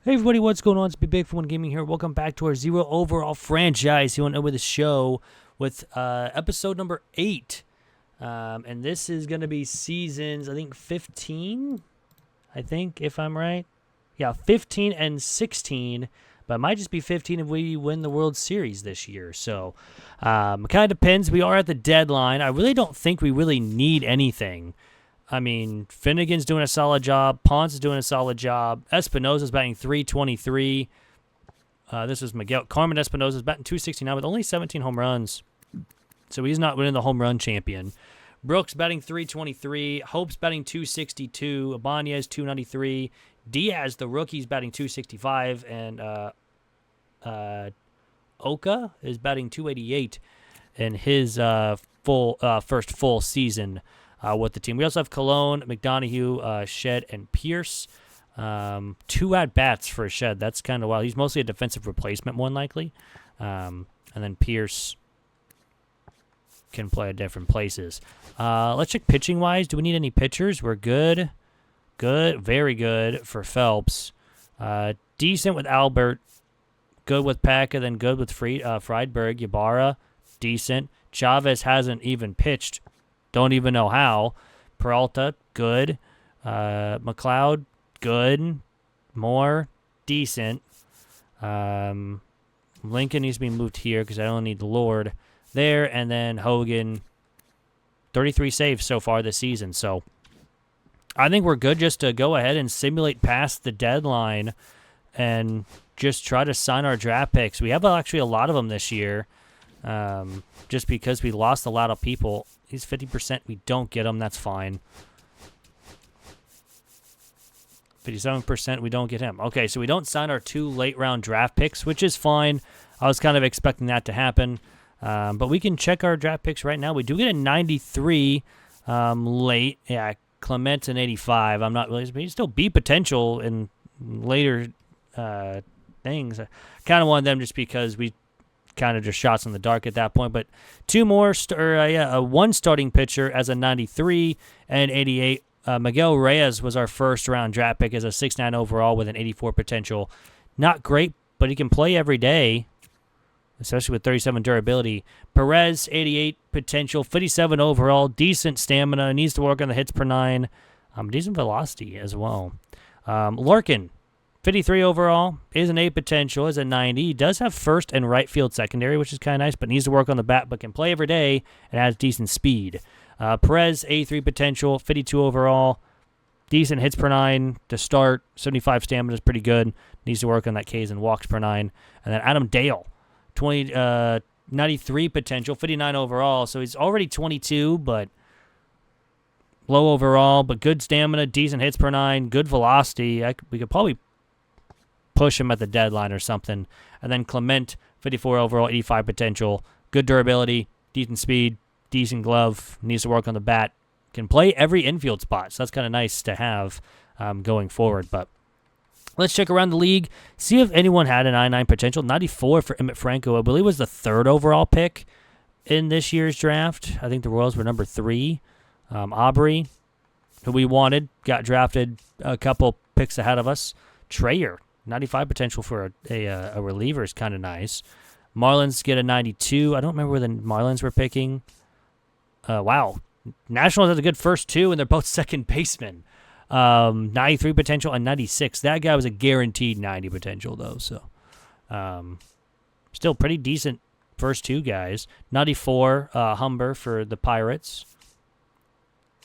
Hey everybody, what's going on? It's Big for One Gaming here. Welcome back to our Zero Overall franchise. You want to know with the show with episode number 8. And this is going to be seasons, I think, 15, if I'm right. Yeah, 15 and 16, but it might just be 15 if we win the World Series this year. So it kind of depends. We are at the deadline. I really don't think we really need anything. I mean, Finnegan's doing a solid job. Ponce is doing a solid job. Espinosa's batting .323. This is Miguel. Carmen Espinosa's batting .269 with only 17 home runs. So he's not winning the home run champion. Brooks batting .323. Hope's batting .262. Ibanez .293. Diaz, the rookie's batting .265. And Oka is batting .288 in his first full season with the team. We also have Cologne, McDonough, Shed, and Pierce. 2 at-bats for Shed. That's kind of wild. He's mostly a defensive replacement, more than likely. And then Pierce can play at different places. Let's check pitching-wise. Do we need any pitchers? We're good. Good. Very good for Phelps. Decent with Albert. Good with Packa, then good with Friedberg. Ybarra, decent. Chavez hasn't even pitched. Don't even know how. Peralta, good. McLeod, good. Moore, decent. Lincoln needs to be moved here because I don't need Lord there. And then Hogan, 33 saves so far this season. So I think we're good just to go ahead and simulate past the deadline and just try to sign our draft picks. We have actually a lot of them this year. Just because we lost a lot of people. He's 50%. We don't get him. That's fine. 57%. We don't get him. Okay, so we don't sign our 2 late-round draft picks, which is fine. I was kind of expecting that to happen. But we can check our draft picks right now. We do get a 93 late. Yeah, Clement's an 85. I'm not really... But he still beat potential in later things. I kind of wanted them just because we... kind of just shots in the dark at that point, but 2 more, one starting pitcher as a 93 and 88. Miguel Reyes was our first round draft pick as a 6'9" overall with an 84 potential. Not great, but he can play every day, especially with 37 durability. Perez, 88 potential, 57 overall, decent stamina, needs to work on the hits per 9, decent velocity as well. Larkin, 53 overall, is an 8 potential, is a 90. He does have first and right field secondary, which is kind of nice, but needs to work on the bat, but can play every day and has decent speed. Perez, 83 potential, 52 overall, decent hits per 9 to start. 75 stamina is pretty good. Needs to work on that Ks and walks per 9. And then Adam Dale, 93 potential, 59 overall, so he's already 22, but low overall, but good stamina, decent hits per 9, good velocity. We could probably push him at the deadline or something. And then Clement, 54 overall, 85 potential, good durability, decent speed, decent glove, needs to work on the bat, can play every infield spot. So that's kind of nice to have going forward. But let's check around the league, see if anyone had a 99 potential. 94 for Emmett Franco, I believe was the 3rd overall pick in this year's draft. I think the Royals were number 3. Aubrey, who we wanted, got drafted a couple picks ahead of us. Trayer, 95 potential for a reliever is kind of nice. Marlins get a 92. I don't remember where the Marlins were picking. Wow. Nationals has a good first 2, and they're both second basemen. 93 potential and 96. That guy was a guaranteed 90 potential, though. So still pretty decent first 2 guys. 94, Humber for the Pirates.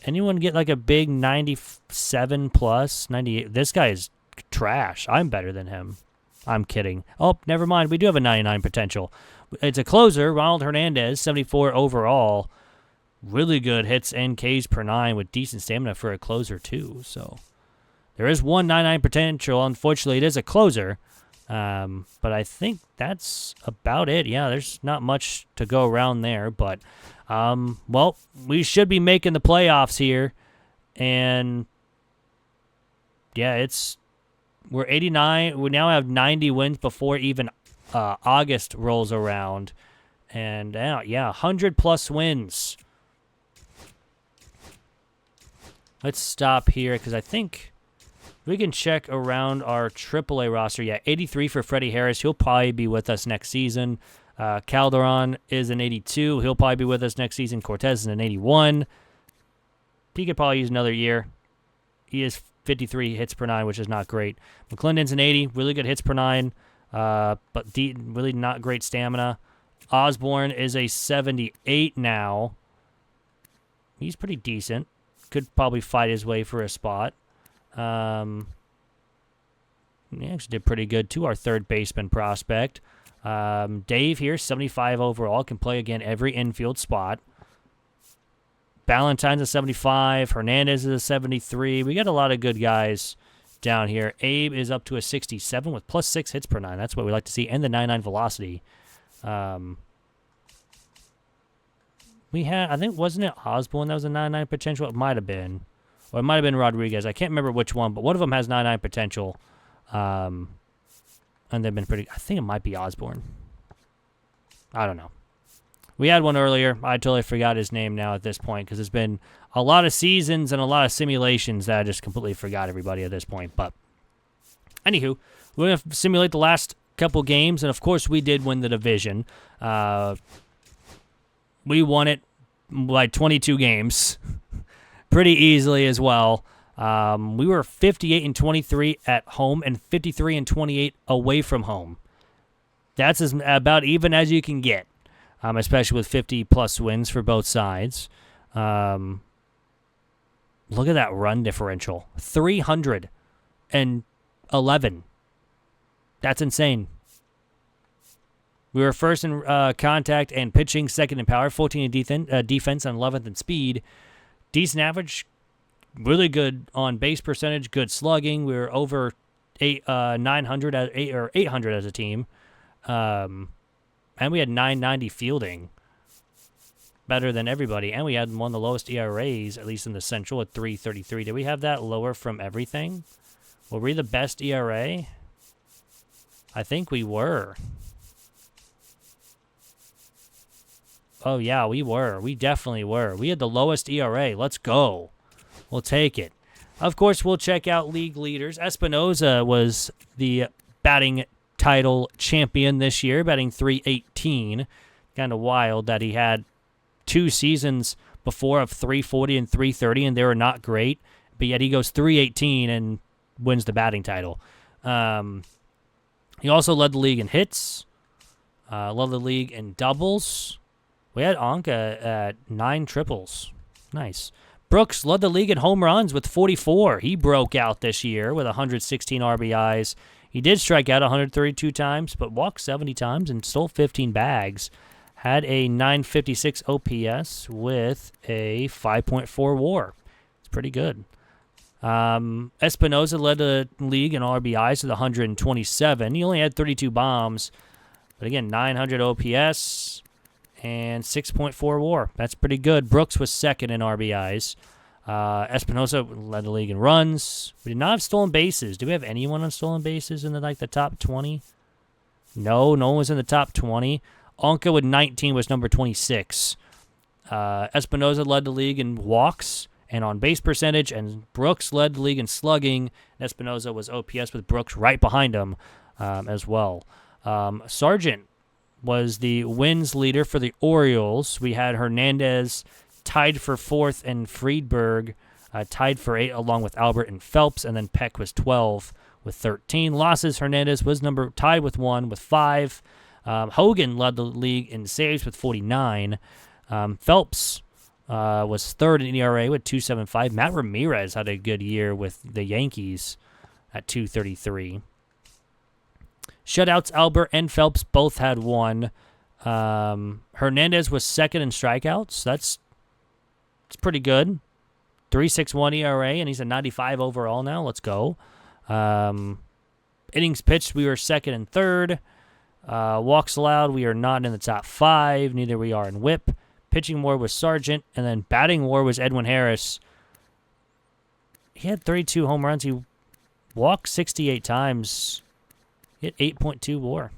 Anyone get like a big 97 plus? 98. This guy is trash. I'm better than him. I'm kidding. Oh, never mind. We do have a 99 potential. It's a closer. Ronald Hernandez, 74 overall. Really good hits and Ks per 9 with decent stamina for a closer, too. So there is one 99 potential. Unfortunately, it is a closer. But I think that's about it. Yeah, there's not much to go around there. But, well, we should be making the playoffs here. And, yeah, we're 89. We now have 90 wins before even August rolls around. And, yeah, 100-plus wins. Let's stop here because I think We can check around our AAA roster. Yeah, 83 for Freddie Harris. He'll probably be with us next season. Calderon is an 82. He'll probably be with us next season. Cortez is an 81. He could probably use another year. He is 53 hits per 9, which is not great. McClendon's an 80. Really good hits per 9, but really not great stamina. Osborne is a 78 now. He's pretty decent. Could probably fight his way for a spot. He actually did pretty good, too, our third baseman prospect. Dave here, 75 overall, can play again every infield spot. Ballantyne's a 75. Hernandez is a 73. We got a lot of good guys down here. Abe is up to a 67 with plus 6 hits per 9. That's what we like to see, and the 99 velocity. We had, I think, wasn't it Osborne that was a 99 potential? It might have been. Or it might have been Rodriguez. I can't remember which one, but one of them has 99 potential. And they've been pretty, I think it might be Osborne. I don't know. We had one earlier. I totally forgot his name now at this point because it's been a lot of seasons and a lot of simulations that I just completely forgot everybody at this point. But anywho, we're going to simulate the last couple games, and of course we did win the division. We won it by 22 games pretty easily as well. We were 58-23 at home and 53-28 away from home. That's about even as you can get, especially with 50-plus wins for both sides. Look at that run differential, 311. That's insane. We were first in contact and pitching, second in power, 14 in defense, and 11th in speed. Decent average, really good on base percentage, good slugging. We were over 800 as a team, and we had 990 fielding, better than everybody. And we had one of the lowest ERAs, at least in the Central, at 3.33. Did we have that lower from everything? Were we the best ERA? I think we were. Oh, yeah, we were. We definitely were. We had the lowest ERA. Let's go. We'll take it. Of course, we'll check out league leaders. Espinoza was the batting title champion this year, batting .318. Kind of wild that he had 2 seasons before of .340 and .330, and they were not great. But yet he goes .318 and wins the batting title. He also led the league in hits, led the league in doubles. We had Anka at 9 triples. Nice. Brooks led the league in home runs with 44. He broke out this year with 116 RBIs. He did strike out 132 times, but walked 70 times and stole 15 bags. Had a 956 OPS with a 5.4 WAR. It's pretty good. Espinoza led the league in RBIs with 127. He only had 32 bombs, but again, 900 OPS. And 6.4 WAR. That's pretty good. Brooks was second in RBIs. Espinoza led the league in runs. We did not have stolen bases. Do we have anyone on stolen bases in the top 20? No one was in the top 20. Anka with 19 was number 26. Espinoza led the league in walks and on base percentage, and Brooks led the league in slugging. Espinoza was OPS with Brooks right behind him as well. Sargent was the wins leader for the Orioles. We had Hernandez tied for 4th and Friedberg tied for 8 along with Albert and Phelps, and then Peck was 12 with 13. Losses, Hernandez was tied with 1 with 5. Hogan led the league in saves with 49. Phelps was 3rd in ERA with 2.75. Matt Ramirez had a good year with the Yankees at 2.33. Shutouts, Albert and Phelps both had 1. Hernandez was 2nd in strikeouts. That's pretty good. 3.61 ERA, and he's a 95 overall now. Let's go. Innings pitched, we were 2nd and 3rd. Walks allowed, we are not in the top 5. Neither we are in WHIP. Pitching WAR was Sargent, and then batting WAR was Edwin Harris. He had 32 home runs. He walked 68 times. He had 8.2 WAR.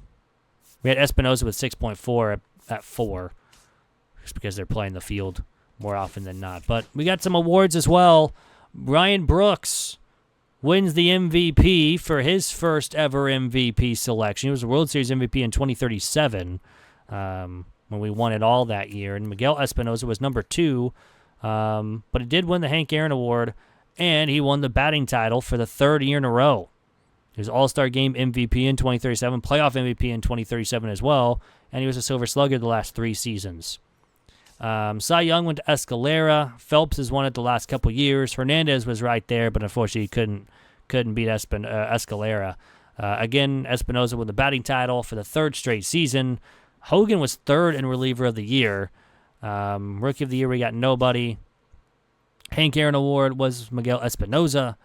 We had Espinoza with 6.4 at 4, just because they're playing the field more often than not. But we got some awards as well. Ryan Brooks wins the MVP for his first ever MVP selection. He was a World Series MVP in 2037 when we won it all that year. And Miguel Espinoza was number 2, but he did win the Hank Aaron Award, and he won the batting title for the 3rd year in a row. He was All-Star Game MVP in 2037, playoff MVP in 2037 as well, and he was a Silver Slugger the last 3 seasons. Cy Young went to Escalera. Phelps has won it the last couple years. Hernandez was right there, but unfortunately he couldn't beat Escalera. Again, Espinoza won the batting title for the 3rd straight season. Hogan was 3rd in reliever of the year. Rookie of the year, we got nobody. Hank Aaron Award was Miguel Espinoza.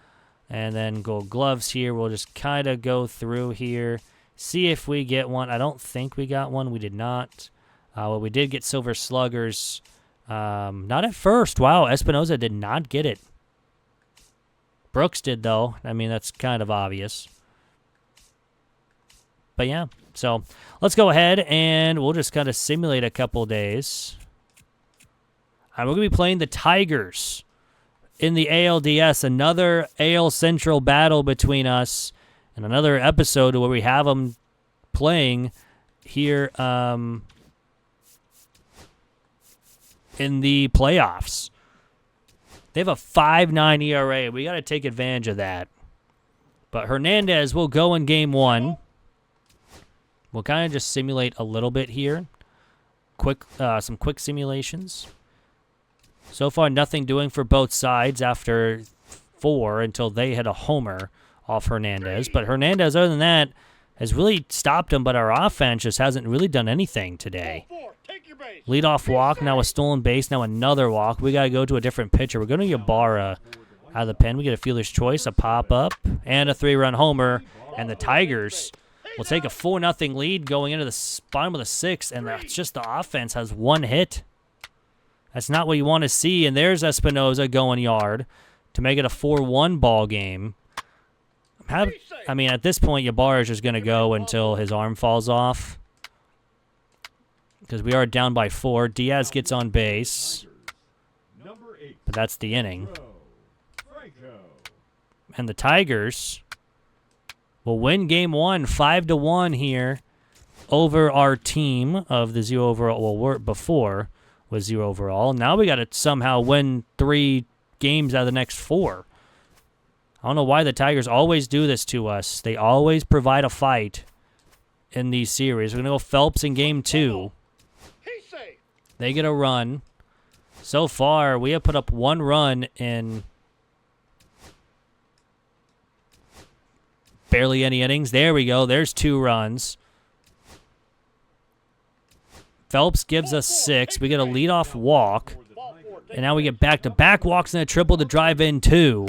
And then Gold Gloves here. We'll just kind of go through here, see if we get one. I don't think we got one. We did not. Well, we did get Silver Sluggers. Not at first. Wow, Espinoza did not get it. Brooks did, though. I mean, that's kind of obvious. But, yeah. So, let's go ahead, and we'll just kind of simulate a couple days. We're going to be playing the Tigers in the ALDS, another AL Central battle between us, and another episode where we have them playing here in the playoffs. They have a 5.9 ERA. We got to take advantage of that. But Hernandez will go in game 1. We'll kind of just simulate a little bit here. Some quick simulations. So far, nothing doing for both sides after 4 until they hit a homer off Hernandez. But Hernandez, other than that, has really stopped him, but our offense just hasn't really done anything today. Leadoff walk, now a stolen base, now another walk. We got to go to a different pitcher. We're going to Ybarra out of the pen. We get a fielder's choice, a pop-up, and a 3-run homer. And the Tigers will take a 4-0 lead going into the bottom of the 6th, and it's just the offense has 1 hit. That's not what you want to see, and there's Espinoza going yard to make it a 4-1 ball game. I mean, at this point, Ybarra is just going to go until his arm falls off because we are down by 4. Diaz gets on base, but that's the inning. And the Tigers will win game 1, 5-1 here over our team of the 0 overall. Well, before was 0 overall. Now we got to somehow win 3 games out of the next 4. I don't know why the Tigers always do this to us. They always provide a fight in these series. We're going to go Phelps in game 2. They get a run. So far, we have put up 1 run in barely any innings. There we go. There's 2 runs. Phelps gives us 6. We get a leadoff walk. And now we get back-to-back walks and a triple to drive in 2.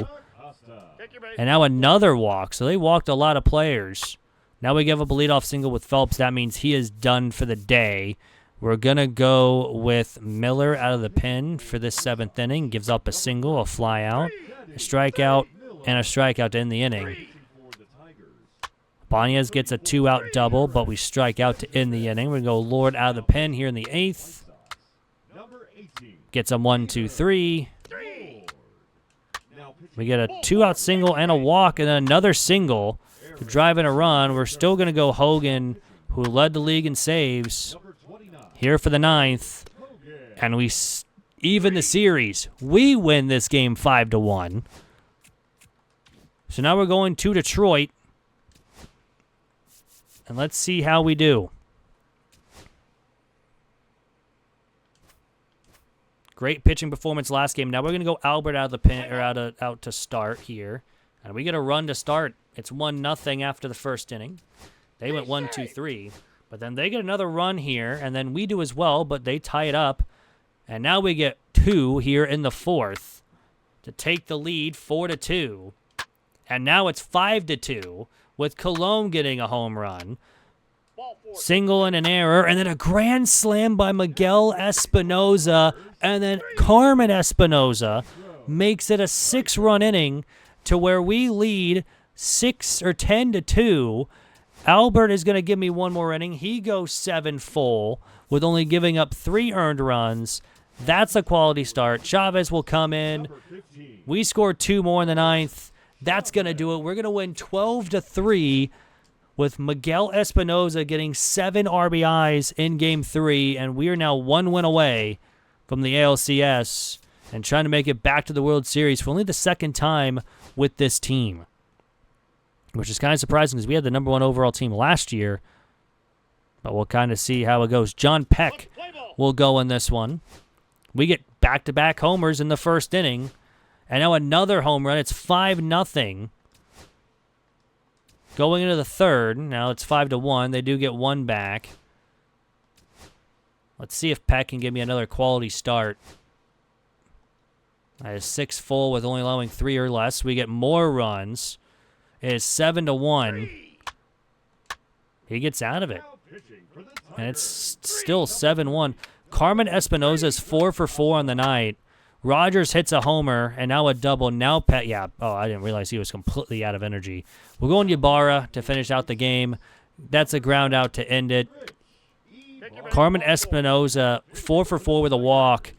And now another walk. So they walked a lot of players. Now we give up a leadoff single with Phelps. That means he is done for the day. We're going to go with Miller out of the pen for this 7th inning. Gives up a single, a fly out, a strikeout, and a strikeout to end the inning. Banez gets a 2-out double, but we strike out to end the inning. We're going to go Lord out of the pen here in the 8th. Gets a 1-2-3. We get a 2-out single and a walk, and then another single to drive in a run. We're still going to go Hogan, who led the league in saves, here for the 9th. And we even the series. We win this game 5-1. So now we're going to Detroit. And let's see how we do. Great pitching performance last game. Now we're going to go Albert out of the pen, or out to start here. And we get a run to start. It's 1-0 after the first inning. They went 1-2-3. But then they get another run here, and then we do as well, but they tie it up. And now we get 2 here in the 4th to take the lead 4-2. And now it's 5-2. With Colon getting a home run, single and an error, and then a grand slam by Miguel Espinoza, and then Carmen Espinoza makes it a 6-run inning to where we lead 10-2. Albert is going to give me 1 more inning. He goes 7 full with only giving up 3 earned runs. That's a quality start. Chavez will come in. We score 2 more in the 9th. That's going to do it. We're going to win 12-3 with Miguel Espinoza getting 7 RBIs in Game 3, and we are now 1 win away from the ALCS and trying to make it back to the World Series for only the second time with this team, which is kind of surprising because we had the number 1 overall team last year, but we'll kind of see how it goes. John Peck will go in this one. We get back-to-back homers in the first inning, and now another home run. It's 5-0. Going into the third, now it's 5-1. They do get 1 back. Let's see if Peck can give me another quality start. That is 6 full with only allowing 3 or less. We get more runs. It is 7-1. He gets out of it. And it's still 7-1. Carmen Espinoza is 4 for 4 on the night. Rogers hits a homer, and now a double. Now Peck, yeah. Oh, I didn't realize he was completely out of energy. We'll go on Ybarra to finish out the game. That's a ground out to end it. Carmen Espinoza, 4 for 4 with a walk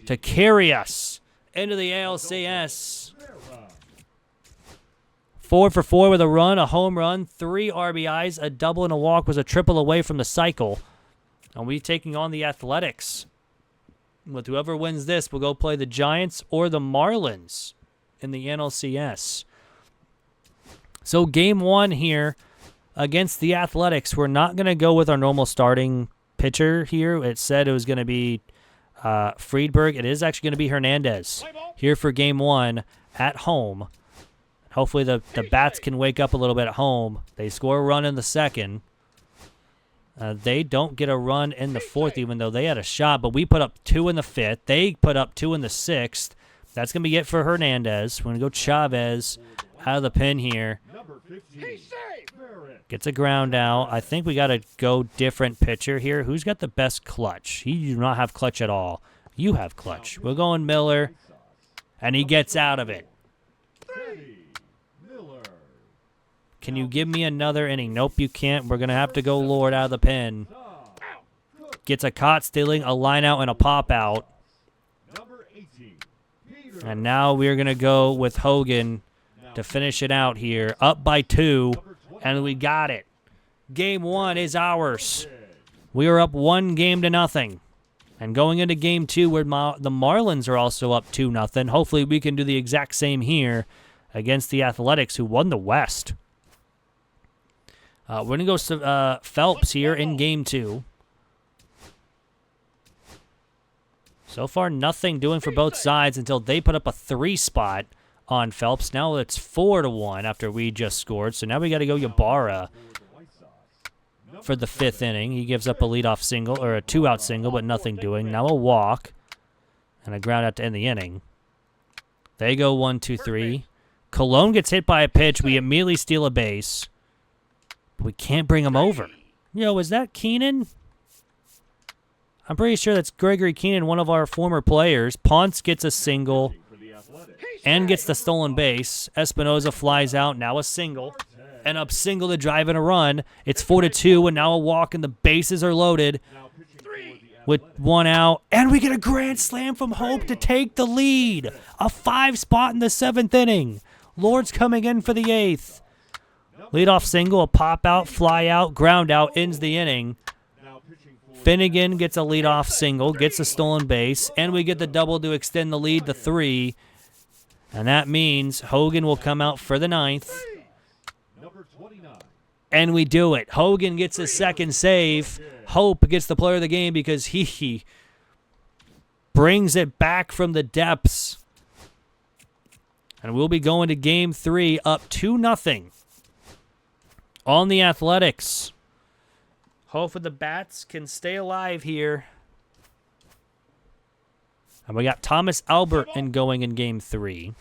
to carry us into the ALCS. 4 for 4 with a run, a home run, 3 RBIs, a double and a walk, was a triple away from the cycle. And we taking on the Athletics. With whoever wins this, we'll go play the Giants or the Marlins in the NLCS. So game 1 here against the Athletics. We're not going to go with our normal starting pitcher here. It said it was going to be Friedberg. It is actually going to be Hernandez here for game 1 at home. Hopefully the bats can wake up a little bit at home. They score a run in the second. They don't get a run in the fourth, even though they had a shot. But we put up 2 in the fifth. They put up 2 in the sixth. That's going to be it for Hernandez. We're going to go Chavez out of the pen here. Gets a ground out. I think we got to go different pitcher here. Who's got the best clutch? He do not have clutch at all. You have clutch. We're going Miller, and he gets out of it. Can you give me another inning? Nope, you can't. We're going to have to go Lord out of the pen. Gets a caught stealing, a line out, and a pop out. And now we're going to go with Hogan to finish it out here. Up by 2, and we got it. Game 1 is ours. We are up 1-0. And going into game 2, where the Marlins are also up 2-0. Hopefully we can do the exact same here against the Athletics, who won the West. We're going to go to Phelps here in game 2. So far, nothing doing for both sides until they put up a 3 spot on Phelps. Now it's 4-1 after we just scored. So now we got to go Ybarra for the 5th inning. He gives up a leadoff single, or a 2-out single, but nothing doing. Now a walk and a ground out to end the inning. They go 1-2-3. Colon gets hit by a pitch. We immediately steal a base. We can't bring him over. Yo, is that Keenan? I'm pretty sure that's Gregory Keenan, one of our former players. Ponce gets a single and gets the stolen base. Espinoza flies out, now a single. And up single to drive in a run. It's 4-2, and now a walk, and the bases are loaded with 1 out. And we get a grand slam from Hope to take the lead. A 5 spot in the 7th inning. Lord's coming in for the 8th. Leadoff single, a pop out, fly out, ground out, ends the inning. Finnegan gets a leadoff single, gets a stolen base, and we get the double to extend the lead to 3. And that means Hogan will come out for the 9th. And we do it. Hogan gets his 2nd save. Hope gets the player of the game because he brings it back from the depths. And we'll be going to game 3 up 2-0 on the Athletics. Hopefully the Bats can stay alive here. And we got Thomas Albert going in game 3.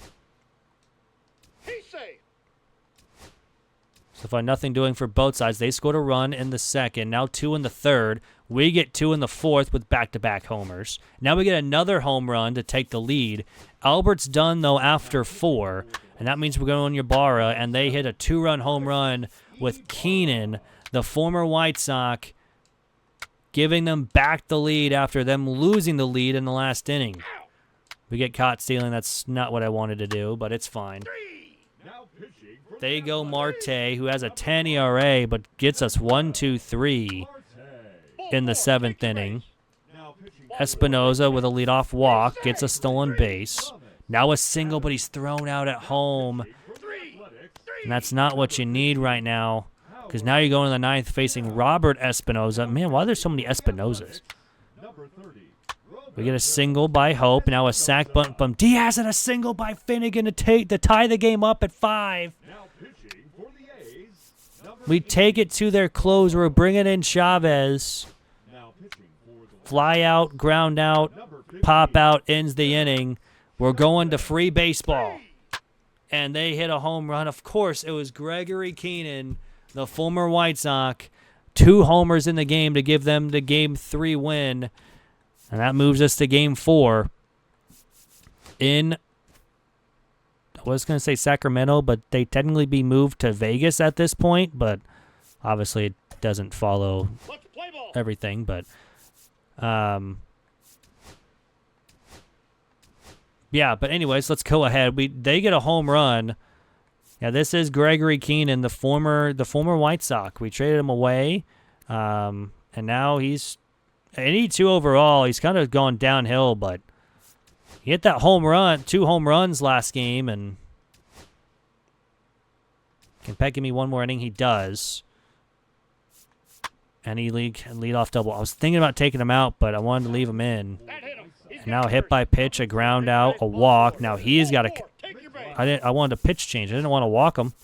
So far, nothing doing for both sides. They scored a run in the 2nd. Now 2 in the 3rd. We get 2 in the 4th with back-to-back homers. Now we get another home run to take the lead. Albert's done, though, after 4. And that means we're going on Ybarra. And they hit a 2-run home run with Keenan, the former White Sox, giving them back the lead after them losing the lead in the last inning. We get caught stealing. That's not what I wanted to do, but it's fine. They go Marte, who has a 10 ERA, but gets us 1-2-3 in the 7th inning. Espinoza with a leadoff walk gets a stolen base. Now a single, but he's thrown out at home. And that's not what you need right now, because now you're going to the 9th facing Robert Espinoza. Man, why are there so many Espinosas? We get a single by Hope. Now a sac bunt from Diaz and a single by Finnegan to tie the game up at 5. We take it to their close. We're bringing in Chavez. Fly out, ground out, pop out, ends the inning. We're going to free baseball. And they hit a home run. Of course, it was Gregory Keenan, the former White Sox. 2 homers in the game to give them the Game 3 win. And that moves us to Game 4 in, I was going to say Sacramento, but they technically be moved to Vegas at this point. But obviously it doesn't follow everything. But yeah, but anyways, let's go ahead. They get a home run. Yeah, this is Gregory Keenan, the former White Sox. We traded him away, and now he's an 82 overall. He's kind of gone downhill, but he hit that home run, 2 home runs last game, and can Peck give me one more inning? He does. And he lead off double. I was thinking about taking him out, but I wanted to leave him in. And now hit by pitch, a ground out, a walk. Now he's got a. I wanted a pitch change. I didn't want to walk him.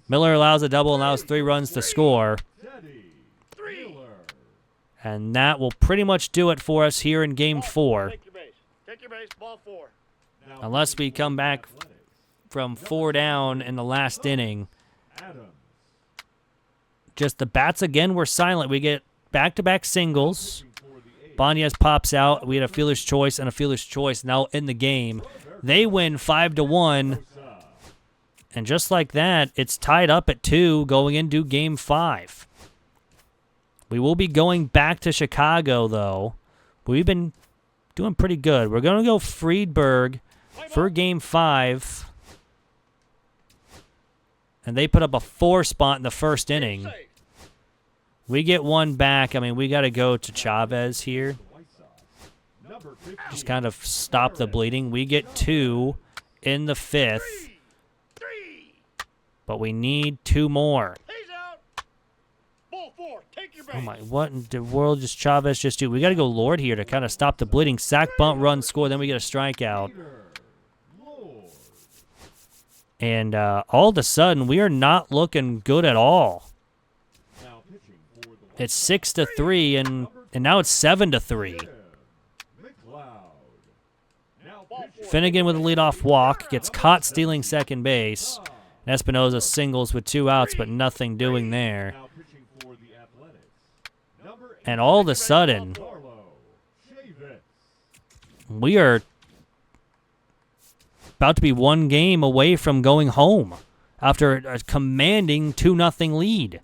Miller allows a double, allows 3 runs to score. And that will pretty much do it for us here in Game 4. Unless we come back from 4 down in the last inning. Just the bats again were silent. We get back-to-back singles. Banez pops out. We had a fielder's choice and a fielder's choice now in the game. They win 5-1. And just like that, it's tied up at 2 going into Game 5. We will be going back to Chicago, though. We've been doing pretty good. We're going to go Friedberg for Game 5. And they put up a 4 spot in the first inning. We get 1 back. I mean, we got to go to Chavez here. Just kind of stop the bleeding. We get 2 in the 5th. But we need 2 more. Oh my, what in the world does Chavez just do? We got to go Lord here to kind of stop the bleeding. Sack, bunt, run, score. Then we get a strikeout. And all of a sudden, we are not looking good at all. It's 6-3, and now it's 7-3. Finnegan with a leadoff walk gets caught stealing second base. Espinoza singles with 2 outs, but nothing doing there. And all of a sudden, we are about to be 1 game away from going home after a commanding 2-0 lead.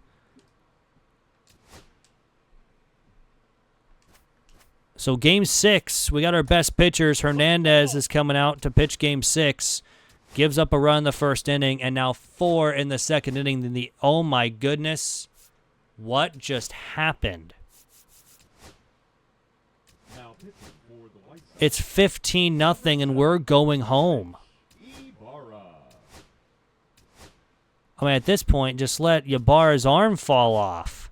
So Game 6, we got our best pitchers. Hernandez is coming out to pitch Game 6. Gives up a run in the first inning, and now 4 in the second inning. Oh my goodness, what just happened? It's 15-0, and we're going home. I mean, at this point, just let Ybarra's arm fall off.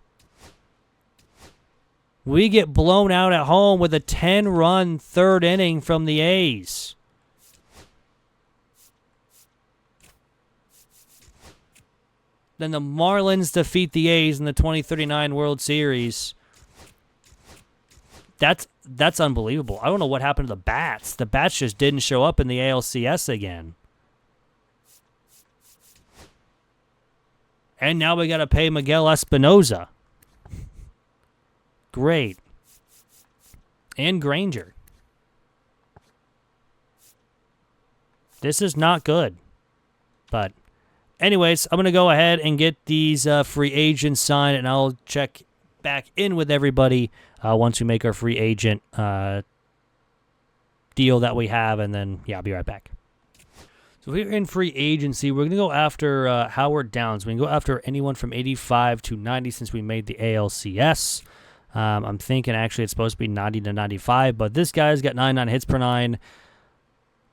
We get blown out at home with a 10-run third inning from the A's. Then the Marlins defeat the A's in the 2039 World Series. That's unbelievable. I don't know what happened to the bats. The bats just didn't show up in the ALCS again. And now we got to pay Miguel Espinoza. Great. And Granger. This is not good. But anyways, I'm going to go ahead and get these free agents signed, and I'll check back in with everybody once we make our free agent deal that we have, and then, yeah, I'll be right back. So we're in free agency. We're going to go after Howard Downs. We can go after anyone from 85 to 90 since we made the ALCS. I'm thinking actually it's supposed to be 90 to 95, but this guy's got 99 hits per 9,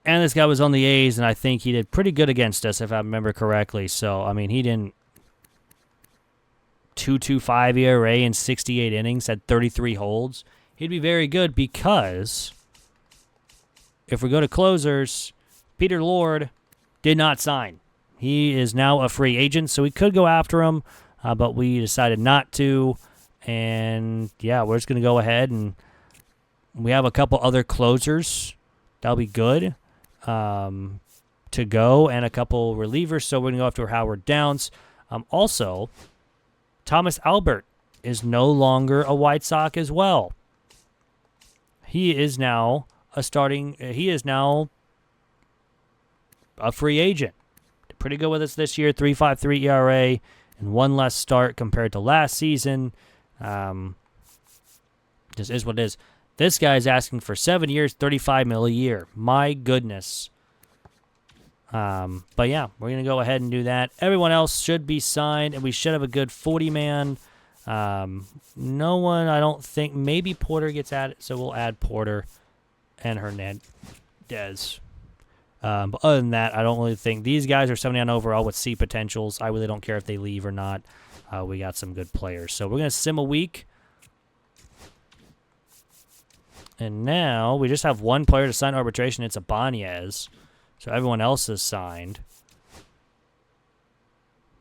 and this guy was on the A's, and I think he did pretty good against us if I remember correctly. So, I mean, he didn't 2.25 ERA in 68 innings, had 33 holds. He'd be very good because if we go to closers, Peter Lord did not sign. He is now a free agent, so we could go after him, but we decided not to. And, yeah, we're just going to go ahead, and we have a couple other closers. That'll be good to go, and a couple relievers, so we're going to go after Howard Downs. Also, Thomas Albert is no longer a White Sox as well. He is now a free agent. Pretty good with us this year, 3.53 ERA, and one less start compared to last season. This is what it is. This guy's asking for 7 years, $35 million a year. My goodness. But yeah, we're going to go ahead and do that. Everyone else should be signed, and we should have a good 40-man. No one, I don't think. Maybe Porter gets added, so we'll add Porter and Hernandez. But other than that, I don't really think. These guys are 79 overall with C potentials. I really don't care if they leave or not. We got some good players. So we're going to sim a week. And now we just have one player to sign arbitration. It's Ibanez. So everyone else is signed.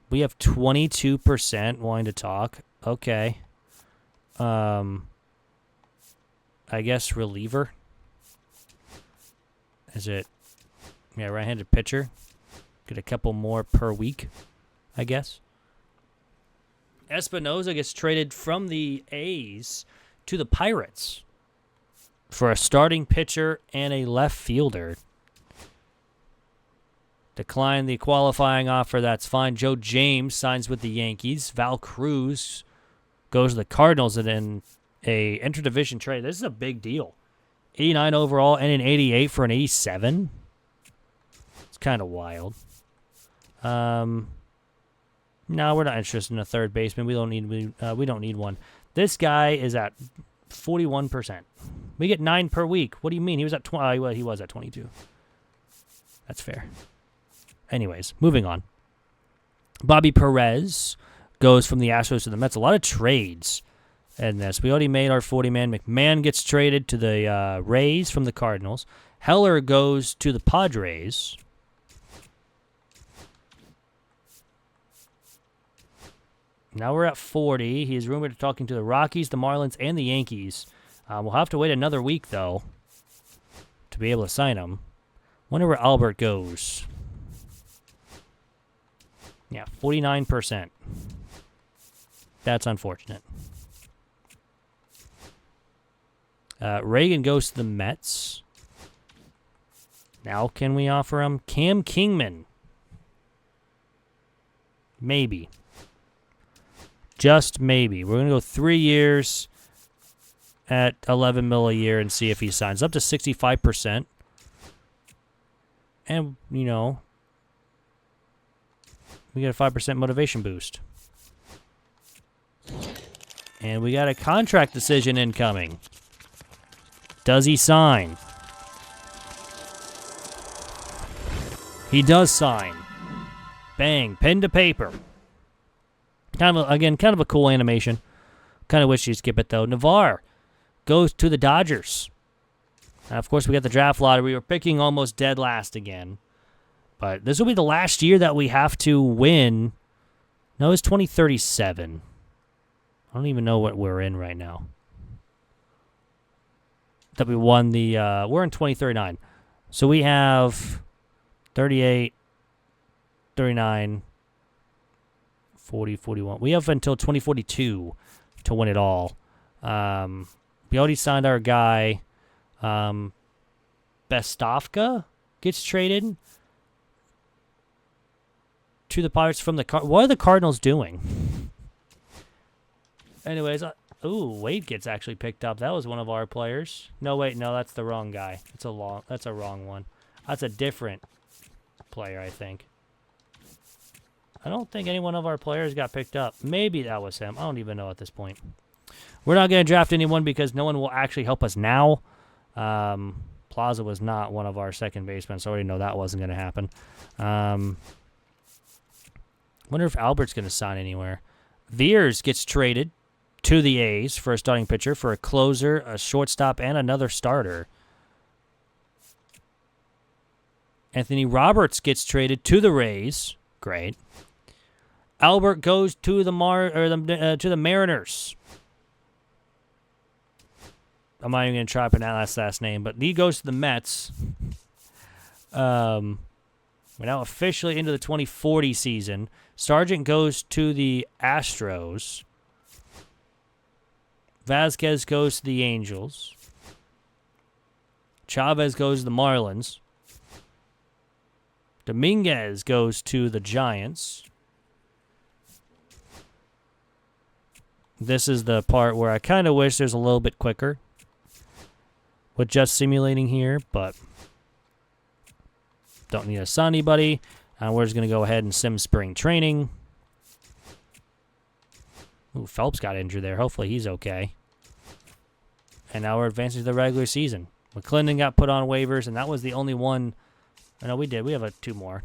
We have 22% wanting to talk. Okay. I guess reliever. Is it? Yeah, right-handed pitcher. Get a couple more per week, I guess. Espinoza gets traded from the A's to the Pirates for a starting pitcher and a left fielder. Decline the qualifying offer, that's fine. Joe James signs with the Yankees. Val Cruz goes to the Cardinals and in a interdivision trade. This is a big deal. 89 overall and an 88 for an 87. It's kind of wild. No, we're not interested in a third baseman. We don't need one. This guy is at 41%. We get 9 per week. What do you mean? He was at he was at 22. That's fair. Anyways, moving on. Bobby Perez goes from the Astros to the Mets. A lot of trades in this. We already made our 40-man. McMahon gets traded to the Rays from the Cardinals. Heller goes to the Padres. Now we're at 40. He's rumored to talking to the Rockies, the Marlins, and the Yankees. We'll have to wait another week, though, to be able to sign him. Wonder where Albert goes. Yeah, 49%. That's unfortunate. Reagan goes to the Mets. Now can we offer him Cam Kingman? Maybe. Just maybe. We're going to go 3 years at $11 million a year and see if he signs up to 65%. And, you know, we get a 5% motivation boost. And we got a contract decision incoming. Does he sign? He does sign. Bang. Pen to paper. Kind of a cool animation. Kind of wish you'd skip it, though. Navarre goes to the Dodgers. Of course, we got the draft lottery. We were picking almost dead last again. But this will be the last year that we have to win. No, it's 2037. I don't even know what we're in right now. That we won the... we're in 2039. So we have 38, 39, 40, 41. We have until 2042 to win it all. We already signed our guy. Bestovka gets traded to the Pirates from the... What are the Cardinals doing? Anyways, Ooh, Wade gets actually picked up. That was one of our players. No, wait, no, that's the wrong guy. That's a wrong one. That's a different player, I think. I don't think any one of our players got picked up. Maybe that was him. I don't even know at this point. We're not going to draft anyone because no one will actually help us now. Plaza was not one of our second basemen, so I already know that wasn't going to happen. Wonder if Albert's going to sign anywhere. Veers gets traded to the A's for a starting pitcher, for a closer, a shortstop, and another starter. Anthony Roberts gets traded to the Rays. Great. Albert goes to the Mariners. I'm not even going to try to pronounce that last name, but he goes to the Mets. We're now officially into the 2040 season. Sargent goes to the Astros. Vasquez goes to the Angels. Chavez goes to the Marlins. Dominguez goes to the Giants. This is the part where I kind of wish there's a little bit quicker with just simulating here, but don't need to sign anybody. We're just going to go ahead and sim spring training. Ooh, Phelps got injured there. Hopefully he's okay. And now we're advancing to the regular season. McClendon got put on waivers, and that was the only one. Oh, no, we did. We have two more.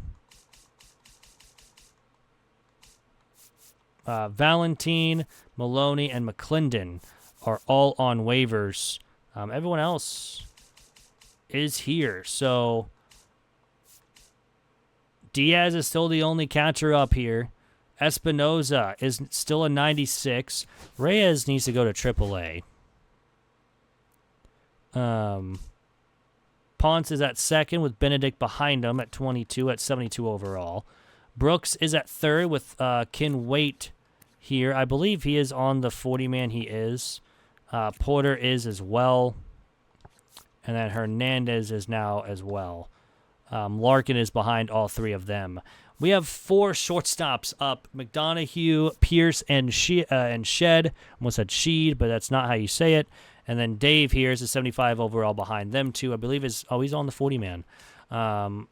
Valentine, Maloney, and McClendon are all on waivers. Everyone else is here. So Diaz is still the only catcher up here. Espinoza is still a 96. Reyes needs to go to AAA. Ponce is at second with Benedict behind him at 22 at 72 overall. Brooks is at third with Ken Waite here. I believe he is on the 40-man. He is. Porter is as well. And then Hernandez is now as well. Larkin is behind all three of them. We have four shortstops up. McDonough, Pierce, and Shed. Almost said Sheed, but that's not how you say it. And then Dave here is a 75 overall behind them two. I believe he's on the 40-man.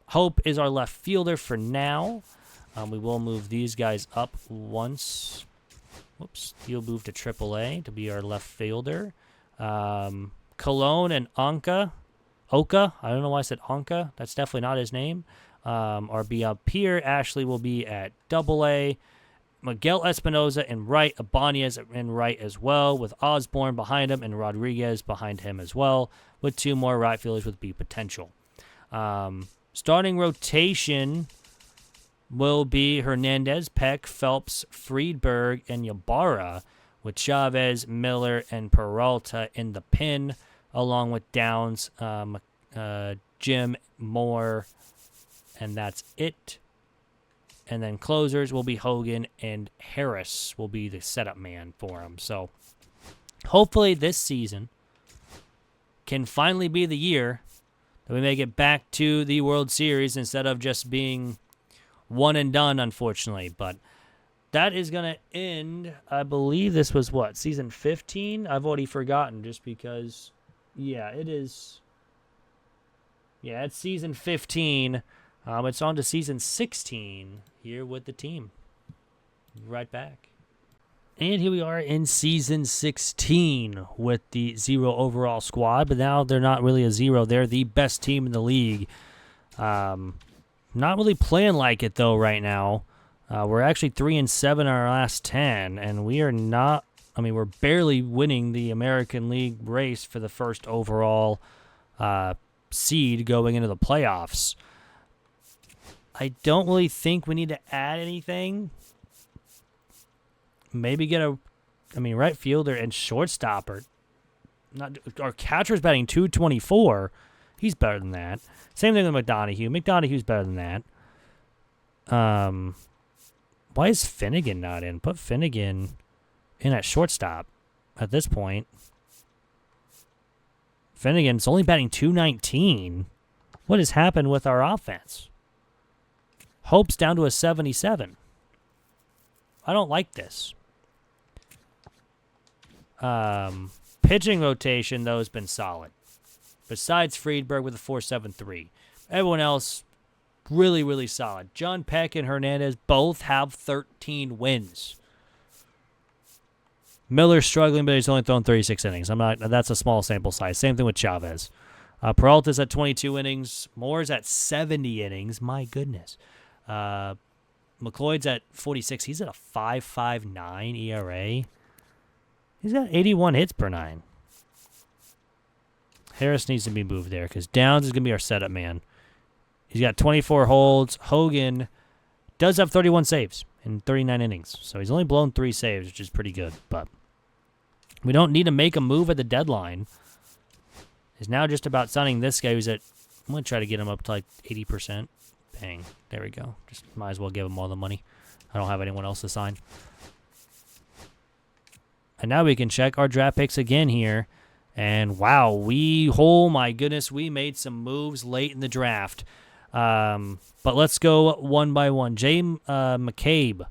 Hope is our left fielder for now. We will move these guys up once. Whoops. He'll move to AAA to be our left fielder. Cologne and Oka. I don't know why I said Anka. That's definitely not his name. Are be up here. Ashley will be at AA. Miguel Espinoza in right. Ibanez in right as well, with Osborne behind him and Rodriguez behind him as well, with two more right fielders with B potential. Starting rotation will be Hernandez, Peck, Phelps, Friedberg, and Ybarra, with Chavez, Miller, and Peralta in the pin, along with Downs, Jim, Moore, and that's it. And then closers will be Hogan, and Harris will be the setup man for him. So hopefully this season can finally be the year that we make it back to the World Series instead of just being one and done, unfortunately. But that is going to end, I believe this was what, season 15? I've already forgotten just because, yeah, it is. Yeah, it's season 15. It's on to season 16 here with the team. Right back. And here we are in season 16 with the 0 overall squad. But now they're not really a 0. They're the best team in the league. Not really playing like it, though, right now. We're actually 3-7 in our last 10. And we are not, we're barely winning the American League race for the first overall seed going into the playoffs. I don't really think we need to add anything. Maybe get right fielder and shortstop. Our catcher's batting .224. He's better than that. Same thing with McDonough. McDonough's better than that. Why is Finnegan not in? Put Finnegan in at shortstop at this point. Finnegan's only batting .219. What has happened with our offense? Hope's down to a 77. I don't like this. Pitching rotation, though, has been solid. Besides Friedberg with a 4.73. Everyone else, really, really solid. John Peck and Hernandez both have 13 wins. Miller's struggling, but he's only thrown 36 innings. That's a small sample size. Same thing with Chavez. Peralta's at 22 innings. Moore's at 70 innings. My goodness. McLeod's at 46. He's at a 5.59 ERA. He's got 81 hits per 9. Harris needs to be moved there because Downs is going to be our setup man. He's got 24 holds. Hogan does have 31 saves in 39 innings. So he's only blown 3 saves, which is pretty good. But we don't need to make a move at the deadline. It's now just about signing this guy who's at, I'm going to try to get him up to like 80%. Bang. There we go. Just might as well give him all the money. I don't have anyone else to sign. And now we can check our draft picks again here. And wow, oh my goodness, we made some moves late in the draft. But let's go one by one. McCabe,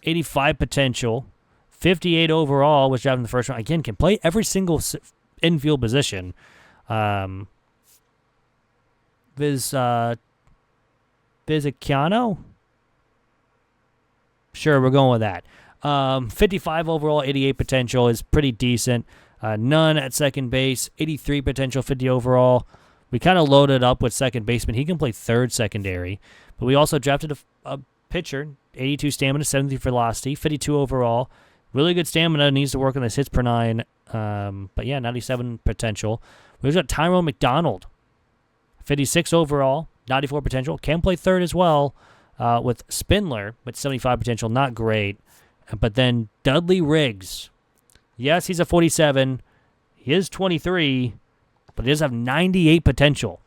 85 potential, 58 overall, was drafted in the first round. Again, can play every single infield position. Vizcaino? Sure, we're going with that. 55 overall, 88 potential is pretty decent. None at second base, 83 potential, 50 overall. We kind of loaded up with second baseman. He can play third secondary. But we also drafted a pitcher, 82 stamina, 70 velocity, 52 overall. Really good stamina, needs to work on his hits per 9. But yeah, 97 potential. We've got Tyrone McDonald, 56 overall, 94 potential. Can play third as well with Spindler, with 75 potential. Not great. But then Dudley Riggs. Yes, he's a 47. He is 23, but he does have 98 potential.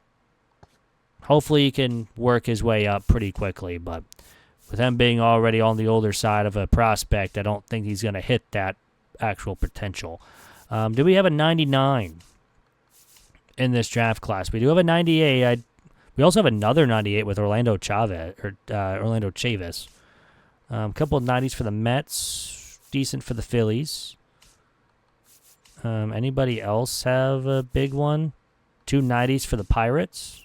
Hopefully he can work his way up pretty quickly, but with him being already on the older side of a prospect, I don't think he's going to hit that actual potential. Do we have a 99 in this draft class? We do have a 98. We also have another 98 with Orlando Chavis. A couple of 90s for the Mets. Decent for the Phillies. Anybody else have a big one? 2 90s for the Pirates.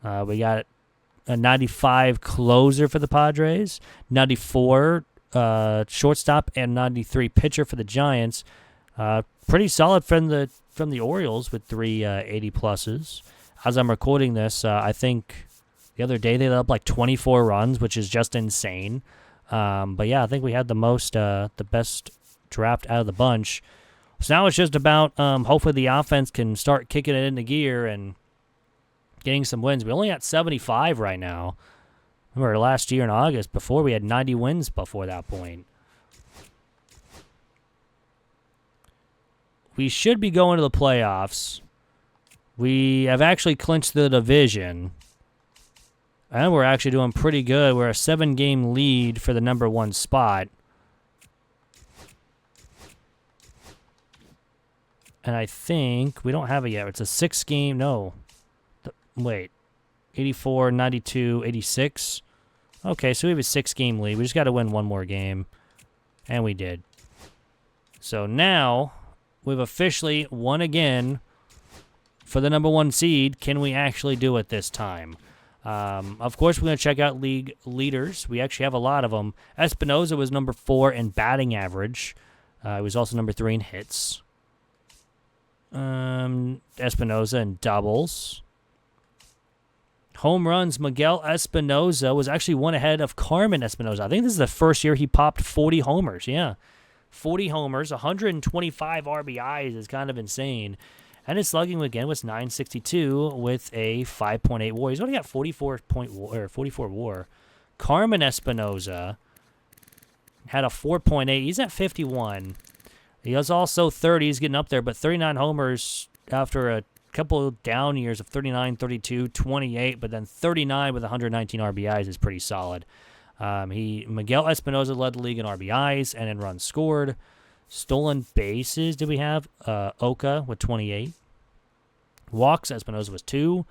We got a 95 closer for the Padres. 94 shortstop and 93 pitcher for the Giants. Pretty solid from the Orioles with 3 80 pluses. As I'm recording this, I think the other day they let up like 24 runs, which is just insane. But yeah, I think we had the best draft out of the bunch. So now it's just about hopefully the offense can start kicking it into gear and getting some wins. We only got 75 right now. Remember last year in August, before we had 90 wins before that point. We should be going to the playoffs. We have actually clinched the division. And we're actually doing pretty good. We're a 7-game lead for the number 1 spot. And I think we don't have it yet. It's a 6-game. No. Wait. 84, 92, 86. Okay, so we have a 6-game lead. We just got to win one more game. And we did. So now we've officially won again for the number 1 seed. Can we actually do it this time? Of course, we're going to check out league leaders. We actually have a lot of them. Espinoza was number 4 in batting average. He was also number 3 in hits. Espinoza in doubles. Home runs, Miguel Espinoza was actually one ahead of Carmen Espinoza. I think this is the first year he popped 40 homers. Yeah, 40 homers, 125 RBIs is kind of insane. And his slugging again was 962 with a 5.8 WAR. He's only got 44 WAR. Carmen Espinoza had a 4.8. He's at 51. He has also 30. He's getting up there, but 39 homers after a couple of down years of 39, 32, 28, but then 39 with 119 RBIs is pretty solid. Miguel Espinoza led the league in RBIs and in runs scored. Stolen bases, did we have? Oka with 28. Walks, Espinoza was 2.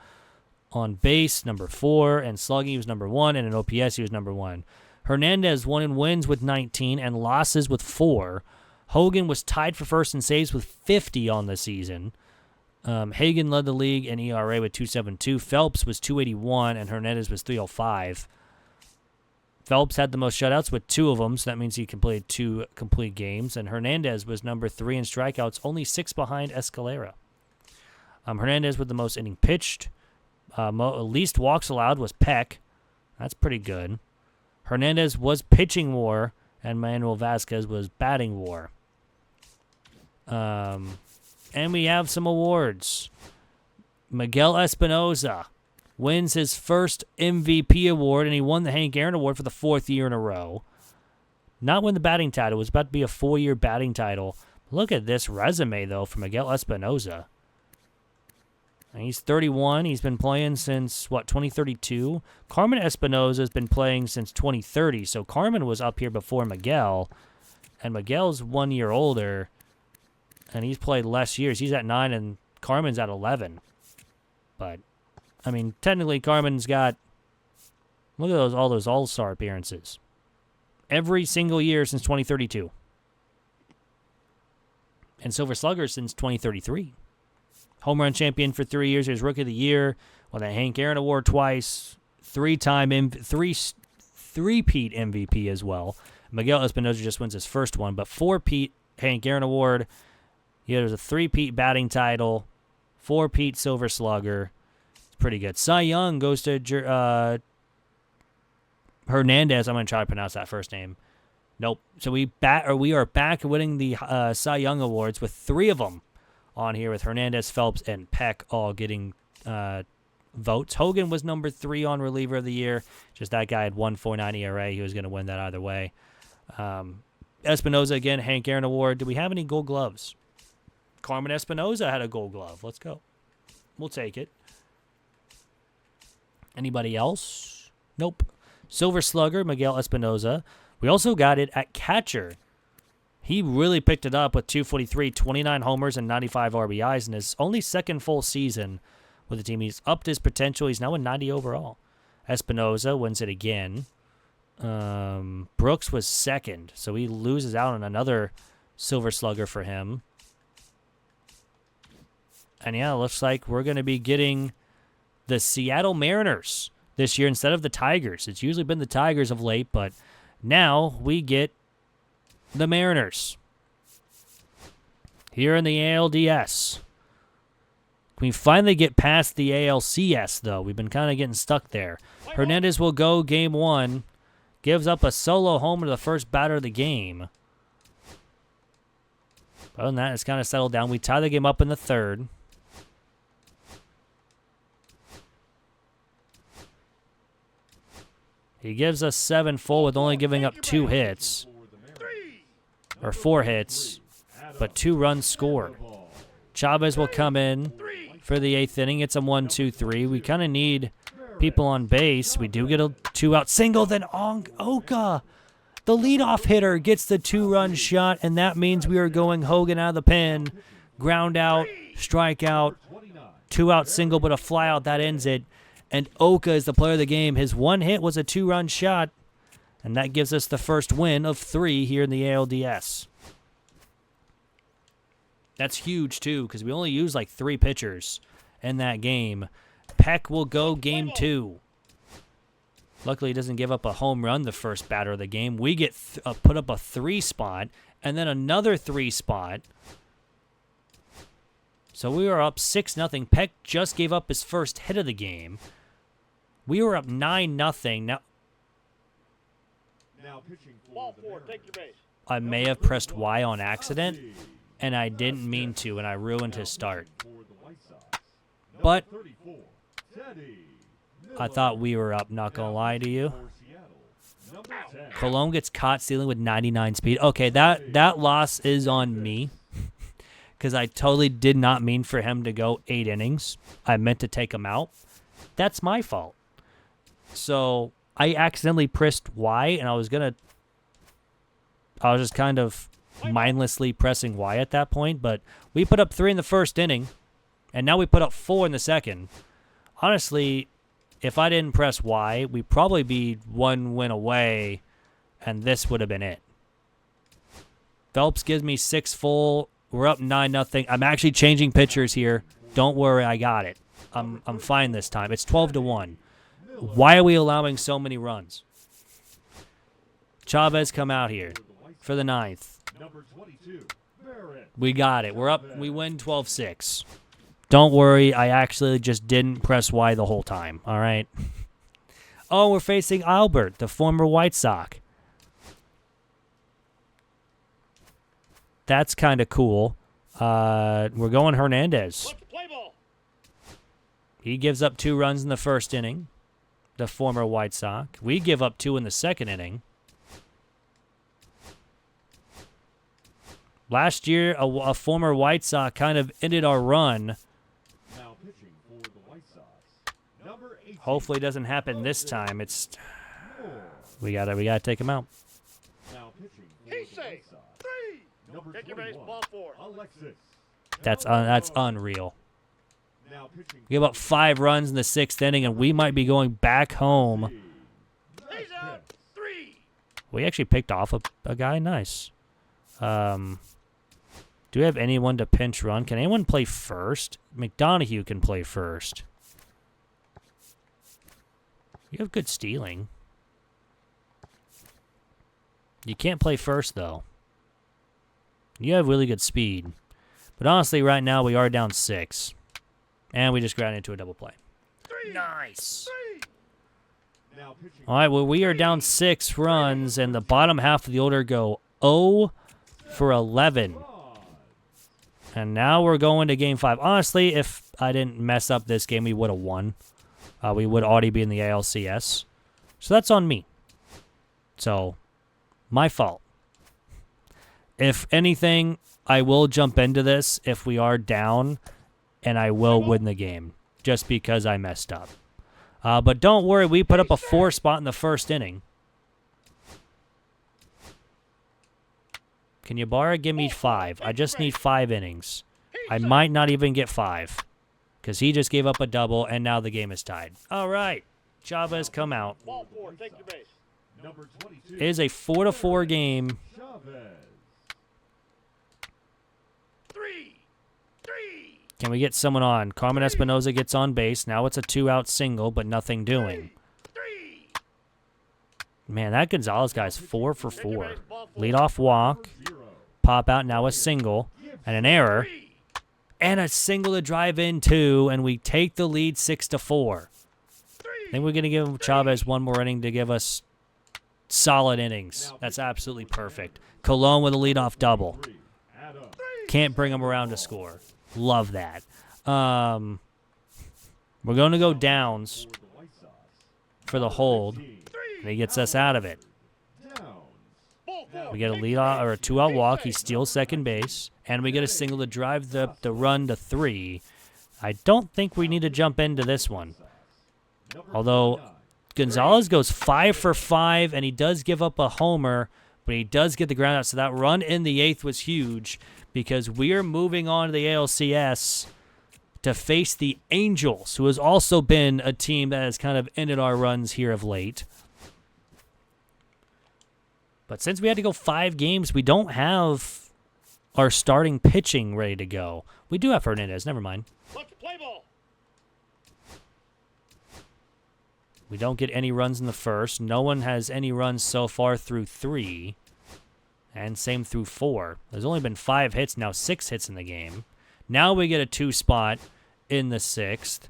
On base, number 4. And slugging, he was number 1. And in OPS, he was number 1. Hernandez won in wins with 19 and losses with 4. Hogan was tied for first in saves with 50 on the season. Hagen led the league in ERA with 2.72. Phelps was 2.81, and Hernandez was 3.05. Phelps had the most shutouts with 2 of them, so that means he completed 2 complete games. And Hernandez was number 3 in strikeouts, only 6 behind Escalera. Hernandez with the most inning pitched. Least walks allowed was Peck. That's pretty good. Hernandez was pitching WAR, and Manuel Vasquez was batting WAR. And we have some awards. Miguel Espinoza wins his first MVP award, and he won the Hank Aaron Award for the 4th year in a row. Not win the batting title. It was about to be a 4-year batting title. Look at this resume, though, for Miguel Espinoza. And he's 31. He's been playing since, 2032? Carmen Espinoza has been playing since 2030, so Carmen was up here before Miguel, and Miguel's 1 year older, and he's played less years. He's at 9, and Carmen's at 11. But, I mean, technically Carmen's got, look at all those All-Star appearances. Every single year since 2032. And Silver Slugger since 2033. Home run champion for 3 years. He was Rookie of the Year. Won the Hank Aaron Award twice. Three-peat MVP as well. Miguel Espinoza just wins his first one, but 4-peat Hank Aaron Award. There's a 3-peat batting title. 4-peat Silver Slugger. It's pretty good. Cy Young goes to Hernandez. I'm going to try to pronounce that first name. Nope. So we are back winning the Cy Young Awards with 3 of them on here, with Hernandez, Phelps, and Peck all getting votes. Hogan was number 3 on Reliever of the Year. Just that guy had 1.49 ERA. He was going to win that either way. Espinoza, again, Hank Aaron Award. Do we have any Gold Gloves? Carmen Espinoza had a Gold Glove. Let's go. We'll take it. Anybody else? Nope. Silver Slugger, Miguel Espinoza. We also got it at catcher. He really picked it up with 243, 29 homers, and 95 RBIs in his only second full season with the team. He's upped his potential. He's now a 90 overall. Espinoza wins it again. Brooks was second, so he loses out on another Silver Slugger for him. And yeah, it looks like we're going to be getting the Seattle Mariners this year instead of the Tigers. It's usually been the Tigers of late, but now we get the Mariners here in the ALDS. We finally get past the ALCS, though. We've been kind of getting stuck there. Hernandez will go game 1. Gives up a solo homer to the first batter of the game. Other than that, it's kind of settled down. We tie the game up in the 3rd. He gives us 7 full with only giving up 2 hits. Or 4 hits, but 2 runs scored. Chavez will come in for the 8th inning. It's a 1-2-3. We kind of need people on base. We do get a 2-out single. Then Oka, the leadoff hitter, gets the 2-run shot, and that means we are going Hogan out of the pen. Ground out, strikeout, 2-out single, but a fly out. That ends it. And Oka is the player of the game. His 1 hit was a 2-run shot. And that gives us the first win of 3 here in the ALDS. That's huge, too, because we only used like 3 pitchers in that game. Peck will go game 2. Luckily, he doesn't give up a home run the first batter of the game. We get put up a 3 spot and then another 3 spot. So we were up 6-0. Peck just gave up his first hit of the game. We were up 9-0. Now I may have pressed Y on accident, and I didn't mean to, and I ruined his start. But I thought we were up, not going to lie to you. Colon gets caught stealing with 99 speed. Okay, that loss is on me, because I totally did not mean for him to go 8 innings. I meant to take him out. That's my fault. So I accidentally pressed Y, and I was just kind of mindlessly pressing Y at that point, but we put up 3 in the first inning, and now we put up 4 in the second. Honestly, if I didn't press Y, we'd probably be 1 win away and this would have been it. Phelps gives me 6 full. We're up 9-0. I'm actually changing pitchers here. Don't worry, I got it. I'm fine this time. It's 12-1. Why are we allowing so many runs? Chavez come out here for the 9th. We got it. We're up. We win 12-6. Don't worry, I actually just didn't press Y the whole time. All right. Oh, we're facing Albert, the former White Sox. That's kind of cool. We're going Hernandez. He gives up 2 runs in the first inning, the former White Sox. We give up 2 in the second inning. Last year, a former White Sox kind of ended our run. Hopefully it doesn't happen this time. We gotta take him out. He's safe. 3. Take your base, ball 4. That's unreal. We give up 5 runs in the 6th inning, and we might be going back home. He's out. 3. We actually picked off a guy. Nice. Do we have anyone to pinch run? Can anyone play first? McDonough can play first. You have good stealing. You can't play first, though. You have really good speed. But honestly, right now, we are down 6. And we just ground into a double play. 3. Nice. 3. All right, well, we are down 6 runs, and the bottom half of the order go 0 for 11. And now we're going to Game 5. Honestly, if I didn't mess up this game, we would have won. We would already be in the ALCS. So that's on me. So, my fault. If anything, I will jump into this if we are down, and I will win the game, just because I messed up. But don't worry, we put up a 4 spot in the first inning. Can Ybarra give me 5? I just need 5 innings. I might not even get 5. Because he just gave up a double, and now the game is tied. All right. Chavez come out. Ball 4. Take your base. It is a 4-4 game. 3. Can we get someone on? Carmen Espinoza gets on base. Now it's a 2-out single, but nothing doing. 3. Man, that Gonzalez guy's 4 for 4. Leadoff walk. Pop out, now a single. And an error. And a single to drive in 2, and we take the lead 6-4. I think we're going to give Chavez one more inning to give us solid innings. That's absolutely perfect. Colon with a leadoff double. Can't bring him around to score. Love that. We're going to go downs for the hold, and he gets us out of it. We get a leadoff or a 2-out walk. He steals second base, and we get a single to drive the run to 3. I don't think we need to jump into this one. Although Gonzalez goes 5 for 5, and he does give up a homer, but he does get the ground out. So that run in the 8th was huge because we are moving on to the ALCS to face the Angels, who has also been a team that has kind of ended our runs here of late. But since we had to go 5 games, we don't have our starting pitching ready to go. We do have Hernandez. Never mind. Let's play ball. We don't get any runs in the first. No one has any runs so far through 3. And same through 4. There's only been 5 hits, now 6 hits in the game. Now we get a 2 spot in the 6th.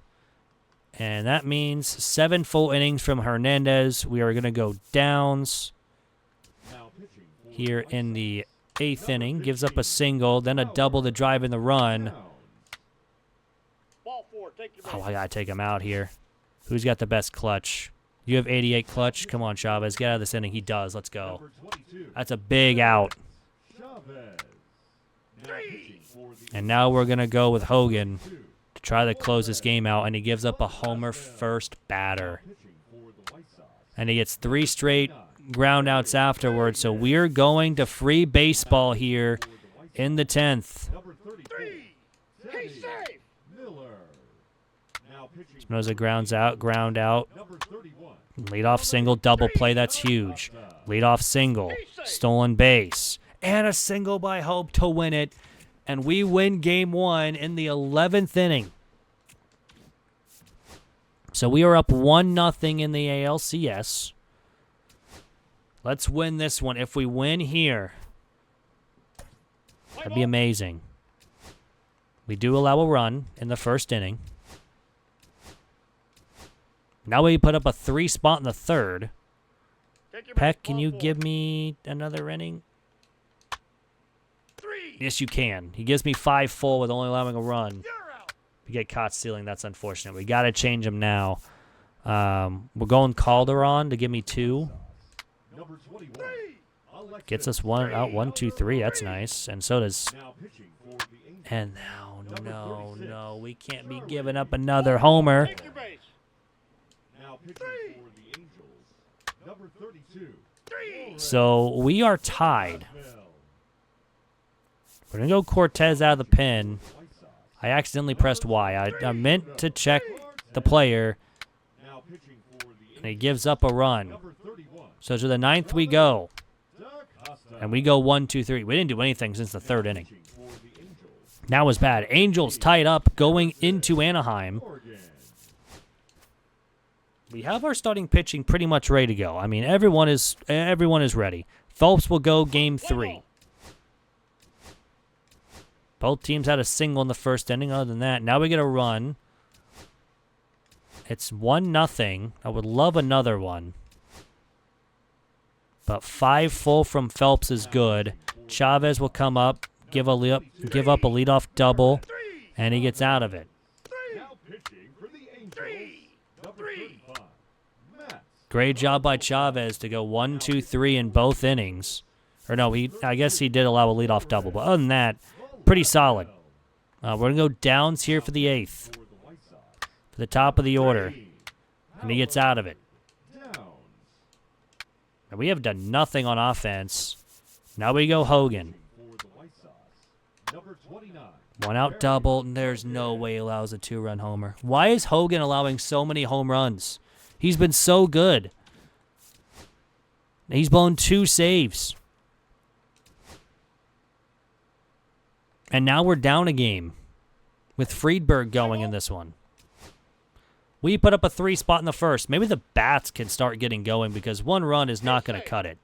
And that means 7 full innings from Hernandez. We are going to go downs here in the 8th inning. Gives up a single, then a double to drive in the run. Ball 4. Take your base. Oh, I got to take him out here. Who's got the best clutch? You have 88 clutch? Come on, Chavez. Get out of this inning. He does. Let's go. That's a big out. And now we're going to go with Hogan to try to close this game out, and he gives up a homer first batter. And he gets 3 straight ground outs afterwards, so we're going to free baseball here in the 10th. 3. He's safe. Spinoza grounds out, ground out. Leadoff single, double play, that's huge. Leadoff single. Stolen base. And a single by Hope to win it. And we win game 1 in the 11th inning. So we are up 1-0 in the ALCS. Let's win this one. If we win here, that'd be amazing. We do allow a run in the first inning. Now we put up a 3 spot in the third. Peck, can you give me another inning? Yes, you can. He gives me 5 full with only allowing a run. If you get caught stealing, that's unfortunate. We got to change him now. We're going Calderon to give me 2. Gets us 1 out, 1, 2, 3. That's nice. And so does. And now, no, we can't be giving up another homer. So we are tied. We're going to go Cortez out of the pen. I accidentally pressed Y. I meant to check the player. And he gives up a run. So to the 9th we go. And we go 1, 2, 3. We didn't do anything since the 3rd inning. That was bad. Angels tied up going into Anaheim. We have our starting pitching pretty much ready to go. I mean, everyone is ready. Phelps will go game 3. Both teams had a single in the first inning. Other than that, now we get a run. It's 1-0. I would love another one. But 5 full from Phelps is good. Chavez will come up, give up a leadoff double, and he gets out of it. Great job by Chavez to go 1, 2, 3 in both innings. Or no, I guess he did allow a leadoff double, but other than that, pretty solid. We're going to go Downs here for the 8th. For the top of the order. And he gets out of it. And we have done nothing on offense. Now we go Hogan. 1 out double, and there's no way he allows a 2-run homer. Why is Hogan allowing so many home runs? He's been so good. He's blown 2 saves. And now we're down a game with Friedberg going in this one. We put up a 3 spot in the first. Maybe the bats can start getting going because 1 run is not going to cut it.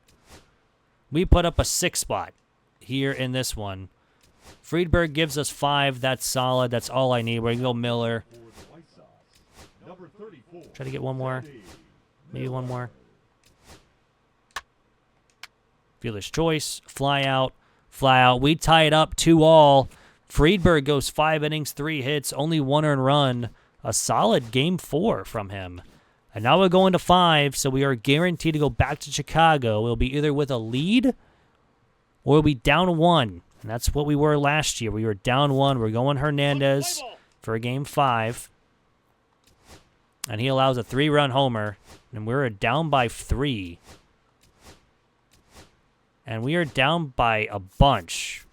We put up a 6 spot here in this one. Friedberg gives us 5. That's solid. That's all I need. We're going to go Miller. Try to get one more. Maybe one more. Fielder's choice. Fly out. Fly out. We tie it up 2-2. Friedberg goes 5 innings, 3 hits, only 1 earned run. A solid game 4 from him. And now we're going to 5, so we are guaranteed to go back to Chicago. We'll be either with a lead or we'll be down 1. And that's what we were last year. We were down 1. We're going Hernandez for game 5. And he allows a 3-run homer. And we're down by 3. And we are down by a bunch.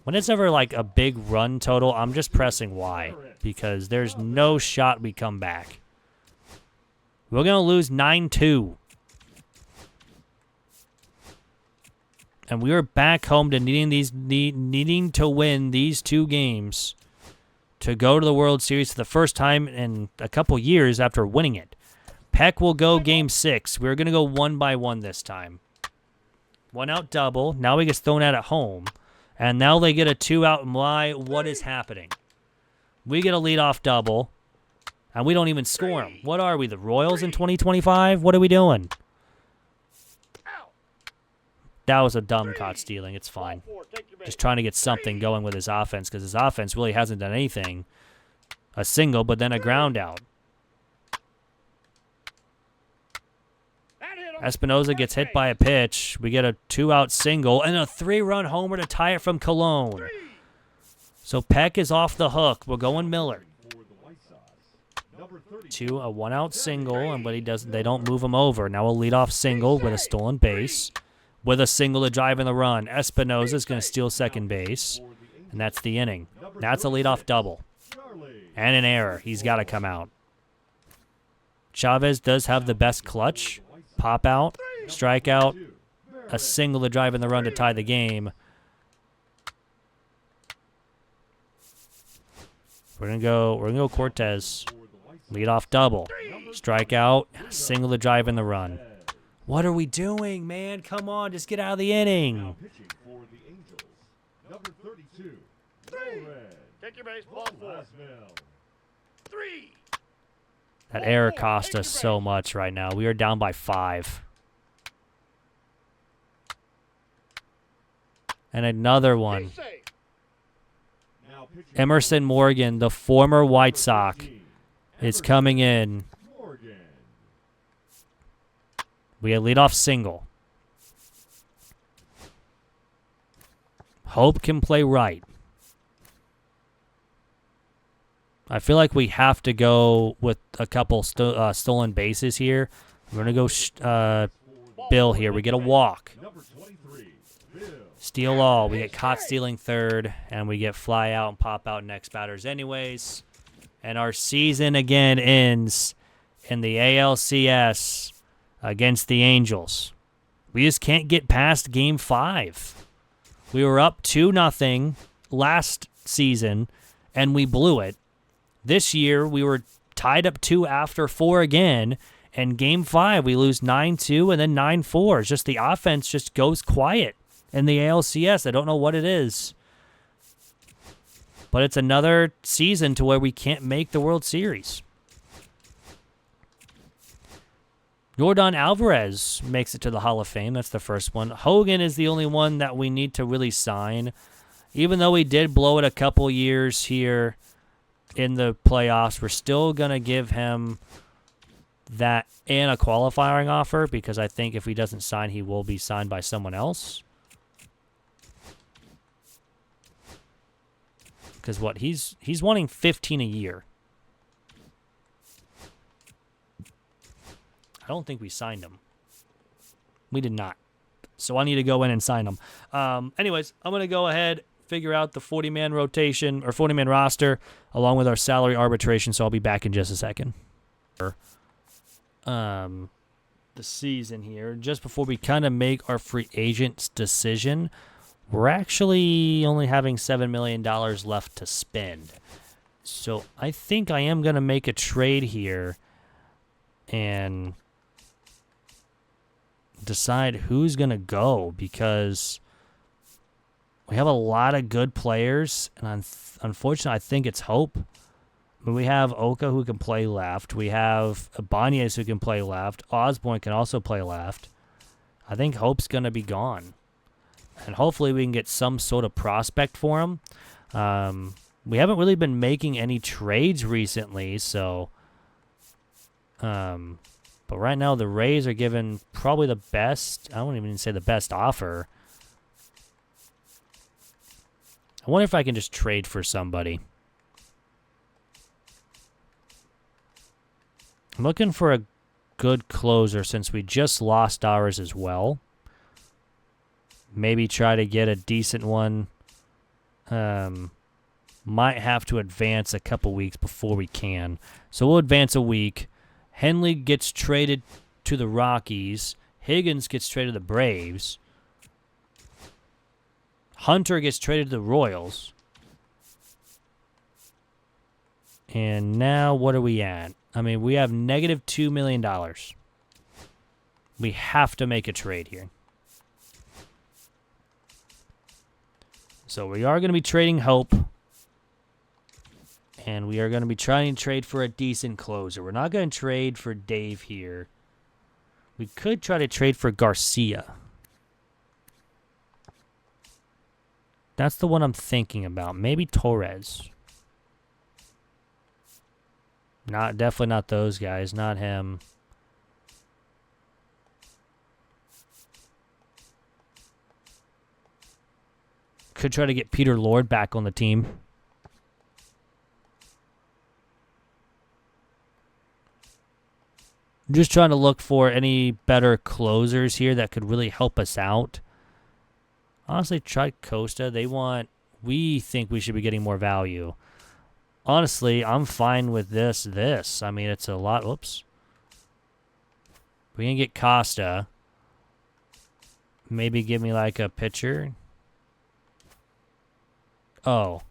When it's ever like a big run total, I'm just pressing Y. Because there's no shot we come back. We're going to lose 9-2. And we are back home to needing to win these 2 games to go to the World Series for the first time in a couple years after winning it. Peck will go game 6. We're going to go 1-1 this time. 1 out double. Now he gets thrown out at home. And now they get a 2 out. Why? What is happening? We get a leadoff double. And we don't even score them. What are we, the Royals in 2025? What are we doing? That was a dumb caught stealing. It's fine. Just trying to get something going with his offense because his offense really hasn't done anything. A single, but then a ground out. Espinoza gets hit by a pitch. We get a 2-out single and a 3-run homer to tie it from Cologne. So Peck is off the hook. We're going Miller. A 1-out single, but they don't move him over. Now a leadoff single with a stolen base. With a single to drive in the run. Espinoza is going to steal second base. And that's the inning. That's a leadoff double. And an error. He's got to come out. Chavez does have the best clutch. Pop out. strikeout, a single to drive in the run to tie the game. We're gonna go Cortez. Lead off double. Strikeout, single to drive in the run. What are we doing, man? Come on, just get out of the inning. Take your base, ball 4. 3. That error cost us so much right now. We are down by 5. And another one. Emerson Morgan, the former White Sox, is coming in. We had leadoff single. Hope can play right. I feel like we have to go with a couple stolen bases here. We're going to go Bill here. We get a walk. Steal all. We get caught stealing third, and we get fly out and pop out next batters anyways. And our season again ends in the ALCS against the Angels. We just can't get past Game 5. We were up 2-0 last season, and we blew it. This year, we were tied up 2 after 4 again, and Game 5, we lose 9-2 and then 9-4. It's just the offense just goes quiet in the ALCS. I don't know what it is. But it's another season to where we can't make the World Series. Yordan Alvarez makes it to the Hall of Fame. That's the first one. Hogan is the only one that we need to really sign. Even though we did blow it a couple years here in the playoffs, we're still going to give him that and a qualifying offer because I think if he doesn't sign, he will be signed by someone else. Because what he's wanting 15 a year. I don't think we signed him. We did not. So I need to go in and sign him. Anyways, I'm going to go ahead, figure out the 40-man rotation or 40-man roster along with our salary arbitration. So I'll be back in just a second. The season here, just before we kind of make our free agents decision, we're actually only having $7 million left to spend. So I think I am going to make a trade here and decide who's going to go because we have a lot of good players. And unfortunately, I think it's Hope. I mean, we have Oka who can play left. We have Ibanez who can play left. Osborne can also play left. I think Hope's going to be gone. And hopefully we can get some sort of prospect for him. We haven't really been making any trades recently, so... but right now the Rays are giving probably the best... I won't even say the best offer. I wonder if I can just trade for somebody. I'm looking for a good closer since we just lost ours as well. Maybe try to get a decent one. Might have to advance a couple weeks before we can. So we'll advance a week. Henley gets traded to the Rockies. Higgins gets traded to the Braves. Hunter gets traded to the Royals. And now what are we at? I mean, we have negative $2 million. We have to make a trade here. So we are going to be trading Hope. And we are going to be trying to trade for a decent closer. We're not going to trade for Dave here. We could try to trade for Garcia. That's the one I'm thinking about. Maybe Torres. Definitely not those guys. Not him. Could try to get Peter Lord back on the team. Just trying to look for any better closers here that could really help us out. Honestly, try Costa. We think we should be getting more value. Honestly, I'm fine with this. I mean, it's a lot. Whoops. We can get Costa. Maybe give me like a pitcher. Oh.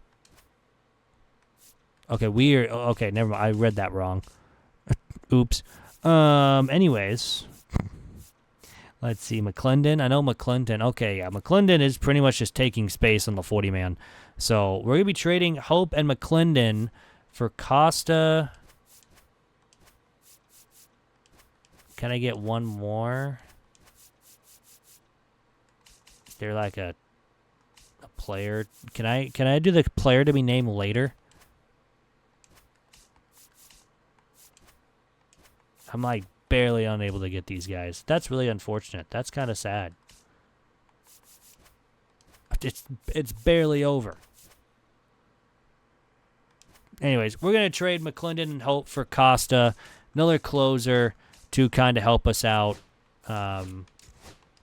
Okay, weird. Okay, never mind. I read that wrong. Oops. Anyways. Let's see. McClendon. I know McClendon. Okay, yeah. McClendon is pretty much just taking space on the 40-man. So we're going to be trading Hope and McClendon for Costa. Can I get one more? Is there like a player? Can I do the player to be named later? I'm like barely unable to get these guys. That's really unfortunate. That's kind of sad. It's barely over. Anyways, we're going to trade McClendon and Hope for Costa, another closer to kind of help us out.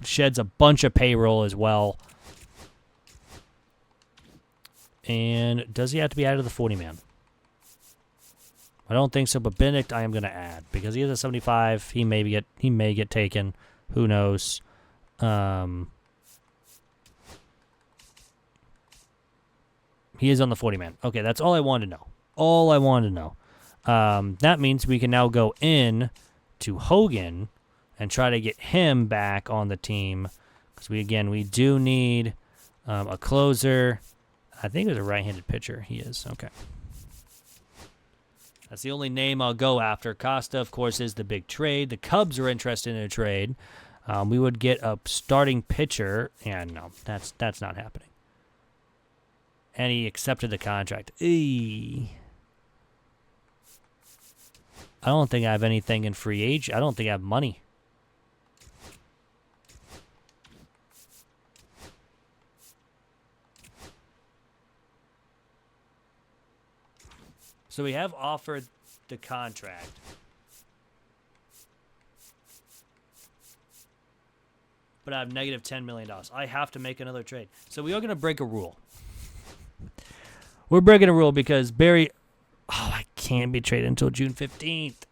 Sheds a bunch of payroll as well. And does he have to be added to the 40-man? I don't think so, but Benedict I am going to add because he is a 75. He may get taken. Who knows? He is on the 40-man. Okay, that's all I wanted to know. All I wanted to know. That means we can now go in to Hogan and try to get him back on the team because we do need a closer. I think it was a right-handed pitcher. He is. Okay. That's the only name I'll go after. Costa, of course, is the big trade. The Cubs are interested in a trade. We would get a starting pitcher, and no, that's not happening. And he accepted the contract. I don't think I have anything in free agent. I don't think I have money. So we have offered the contract. But I have negative $10 million. I have to make another trade. So we are going to break a rule. We're breaking a rule because Barry... Oh, I can't be traded until June 15th.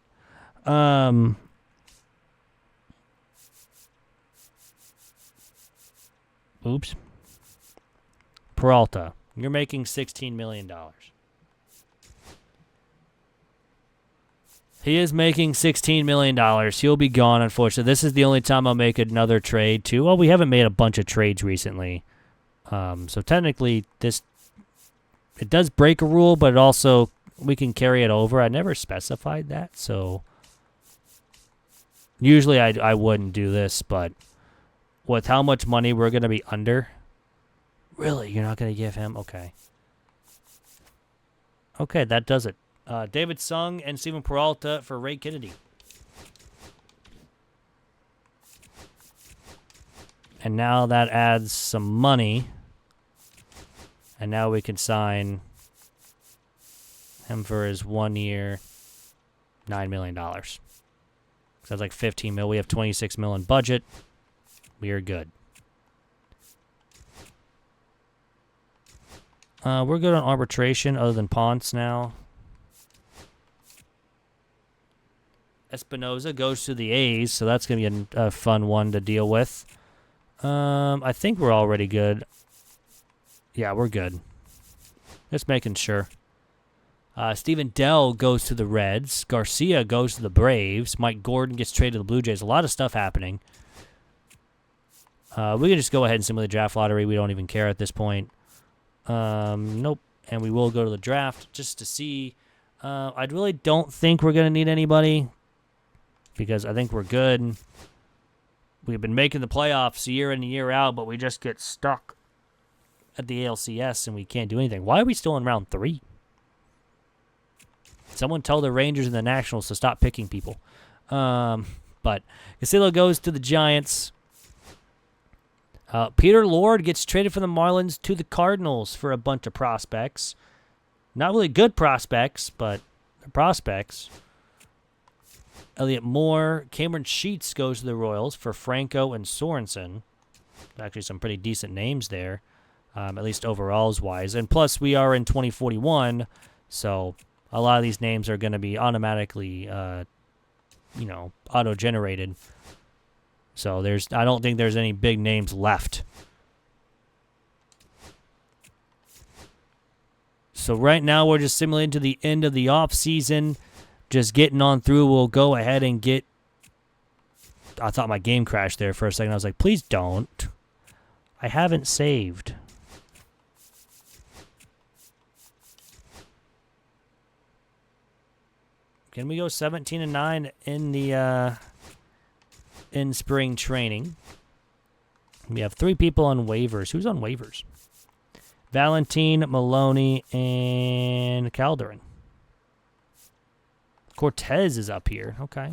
Oops. Peralta, you're making $16 million. He is making $16 million. He'll be gone, unfortunately. This is the only time I'll make another trade, too. Well, we haven't made a bunch of trades recently. So technically, it does break a rule, but it also, we can carry it over. I never specified that, so usually I wouldn't do this, but with how much money we're going to be under, really, you're not going to give him? Okay. Okay, that does it. David Sung and Steven Peralta for Ray Kennedy. And now that adds some money. And now we can sign him for his 1 year, $9 million. So that's like $15 million. We have $26 million in budget. We are good. We're good on arbitration other than Ponce now. Espinoza goes to the A's, so that's going to be a fun one to deal with. I think we're already good. Yeah, we're good. Just making sure. Stephen Dell goes to the Reds. Garcia goes to the Braves. Mike Gordon gets traded to the Blue Jays. A lot of stuff happening. We can just go ahead and simulate the draft lottery. We don't even care at this point. Nope. And we will go to the draft just to see. I really don't think we're going to need anybody because I think we're good. We've been making the playoffs year in and year out, but we just get stuck at the ALCS and we can't do anything. Why are we still in round 3? Someone tell the Rangers and the Nationals to stop picking people. But Castillo goes to the Giants. Peter Lord gets traded from the Marlins to the Cardinals for a bunch of prospects. Not really good prospects, but they're prospects. Elliot Moore. Cameron Sheets goes to the Royals for Franco and Sorensen. Actually, some pretty decent names there, at least overalls-wise. And plus, we are in 2041, so a lot of these names are going to be automatically, auto-generated. So I don't think there's any big names left. So right now we're just simulating to the end of the off season, just getting on through. We'll go ahead and get. I thought my game crashed there for a second. I was like, please don't. I haven't saved. Can we go 17-9 in the in spring training? We have 3 people on waivers. Who's on waivers? Valentine, Maloney, and Calderon. Cortez is up here. Okay.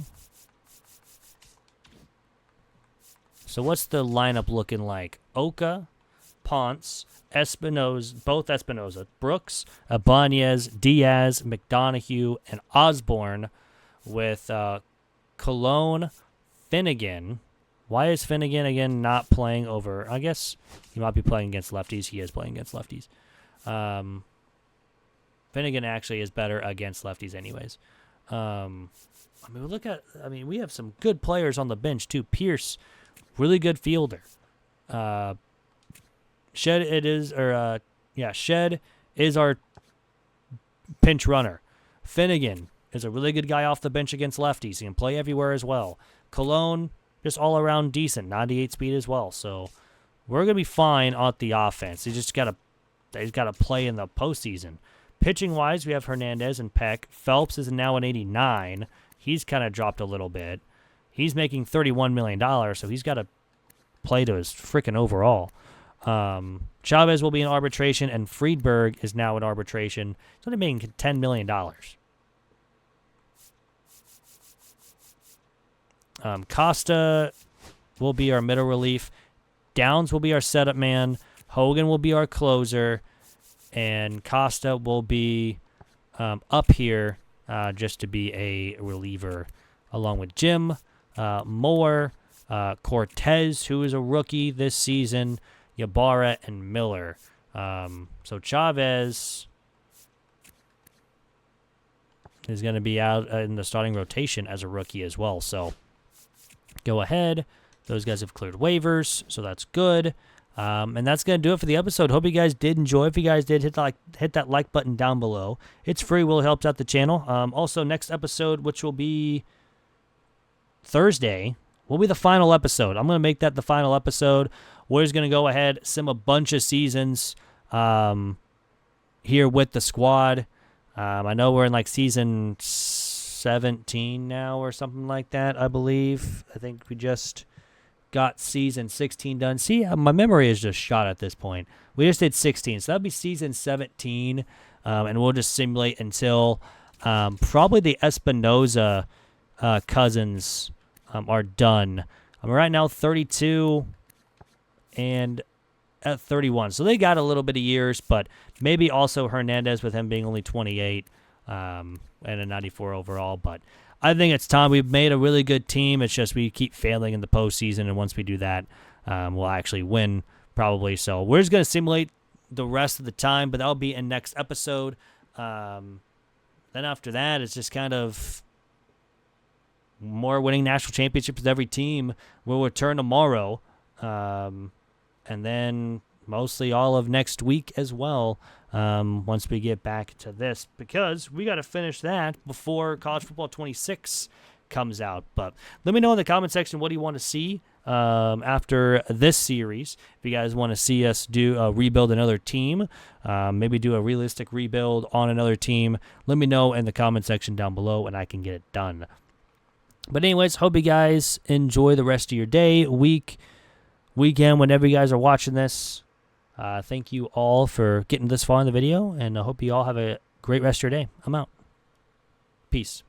So what's the lineup looking like? Oka, Ponce, Espinoza, both Espinoza, Brooks, Ibanez, Diaz, McDonough, and Osborne with Cologne, Finnegan. Why is Finnegan, again, not playing over? I guess he might be playing against lefties. He is playing against lefties. Finnegan actually is better against lefties anyways. We have some good players on the bench, too. Pierce, really good fielder. Shed is our pinch runner. Finnegan is a really good guy off the bench against lefties. He can play everywhere as well. Cologne, just all around decent, 98 speed as well. So we're gonna be fine on the offense. He's got to play in the postseason. Pitching wise, we have Hernandez and Peck. Phelps is now an 89. He's kind of dropped a little bit. He's making $31 million, so he's got to play to his freaking overall. Chavez will be in arbitration, and Friedberg is now in arbitration. He's only making $10 million. Costa will be our middle relief. Downs will be our setup man. Hogan will be our closer. And Costa will be up here just to be a reliever, along with Jim, Moore, Cortez, who is a rookie this season, Ybarra, and Miller. So Chavez is going to be out in the starting rotation as a rookie as well. So go ahead. Those guys have cleared waivers, so that's good. And that's going to do it for the episode. Hope you guys did enjoy. If you guys did, hit that like button down below. It's free. Will help out the channel. Also, next episode, which will be Thursday, will be the final episode. I'm going to make that the final episode. We're just going to go ahead, sim a bunch of seasons here with the squad. I know we're in like season 17 now or something like that, I believe. I think we just got season 16 done. See, my memory is just shot at this point. We just did 16, so that'll be season 17, and we'll just simulate until probably the Espinoza cousins are done. Right now 32 and at 31, so they got a little bit of years, but maybe also Hernandez with him being only 28 and a 94 overall, but I think it's time. We've made a really good team. It's just we keep failing in the postseason, and once we do that, we'll actually win probably. So we're just going to simulate the rest of the time, but that'll be in next episode. Then after that, it's just kind of more winning national championships with every team. We'll return tomorrow, and then mostly all of next week as well. Once we get back to this, because we got to finish that before College Football 26 comes out. But let me know in the comment section what do you want to see after this series. If you guys want to see us do rebuild another team, maybe do a realistic rebuild on another team, let me know in the comment section down below and I can get it done. But anyways, hope you guys enjoy the rest of your day, weekend, whenever you guys are watching this. Thank you all for getting this far in the video, and I hope you all have a great rest of your day. I'm out. Peace.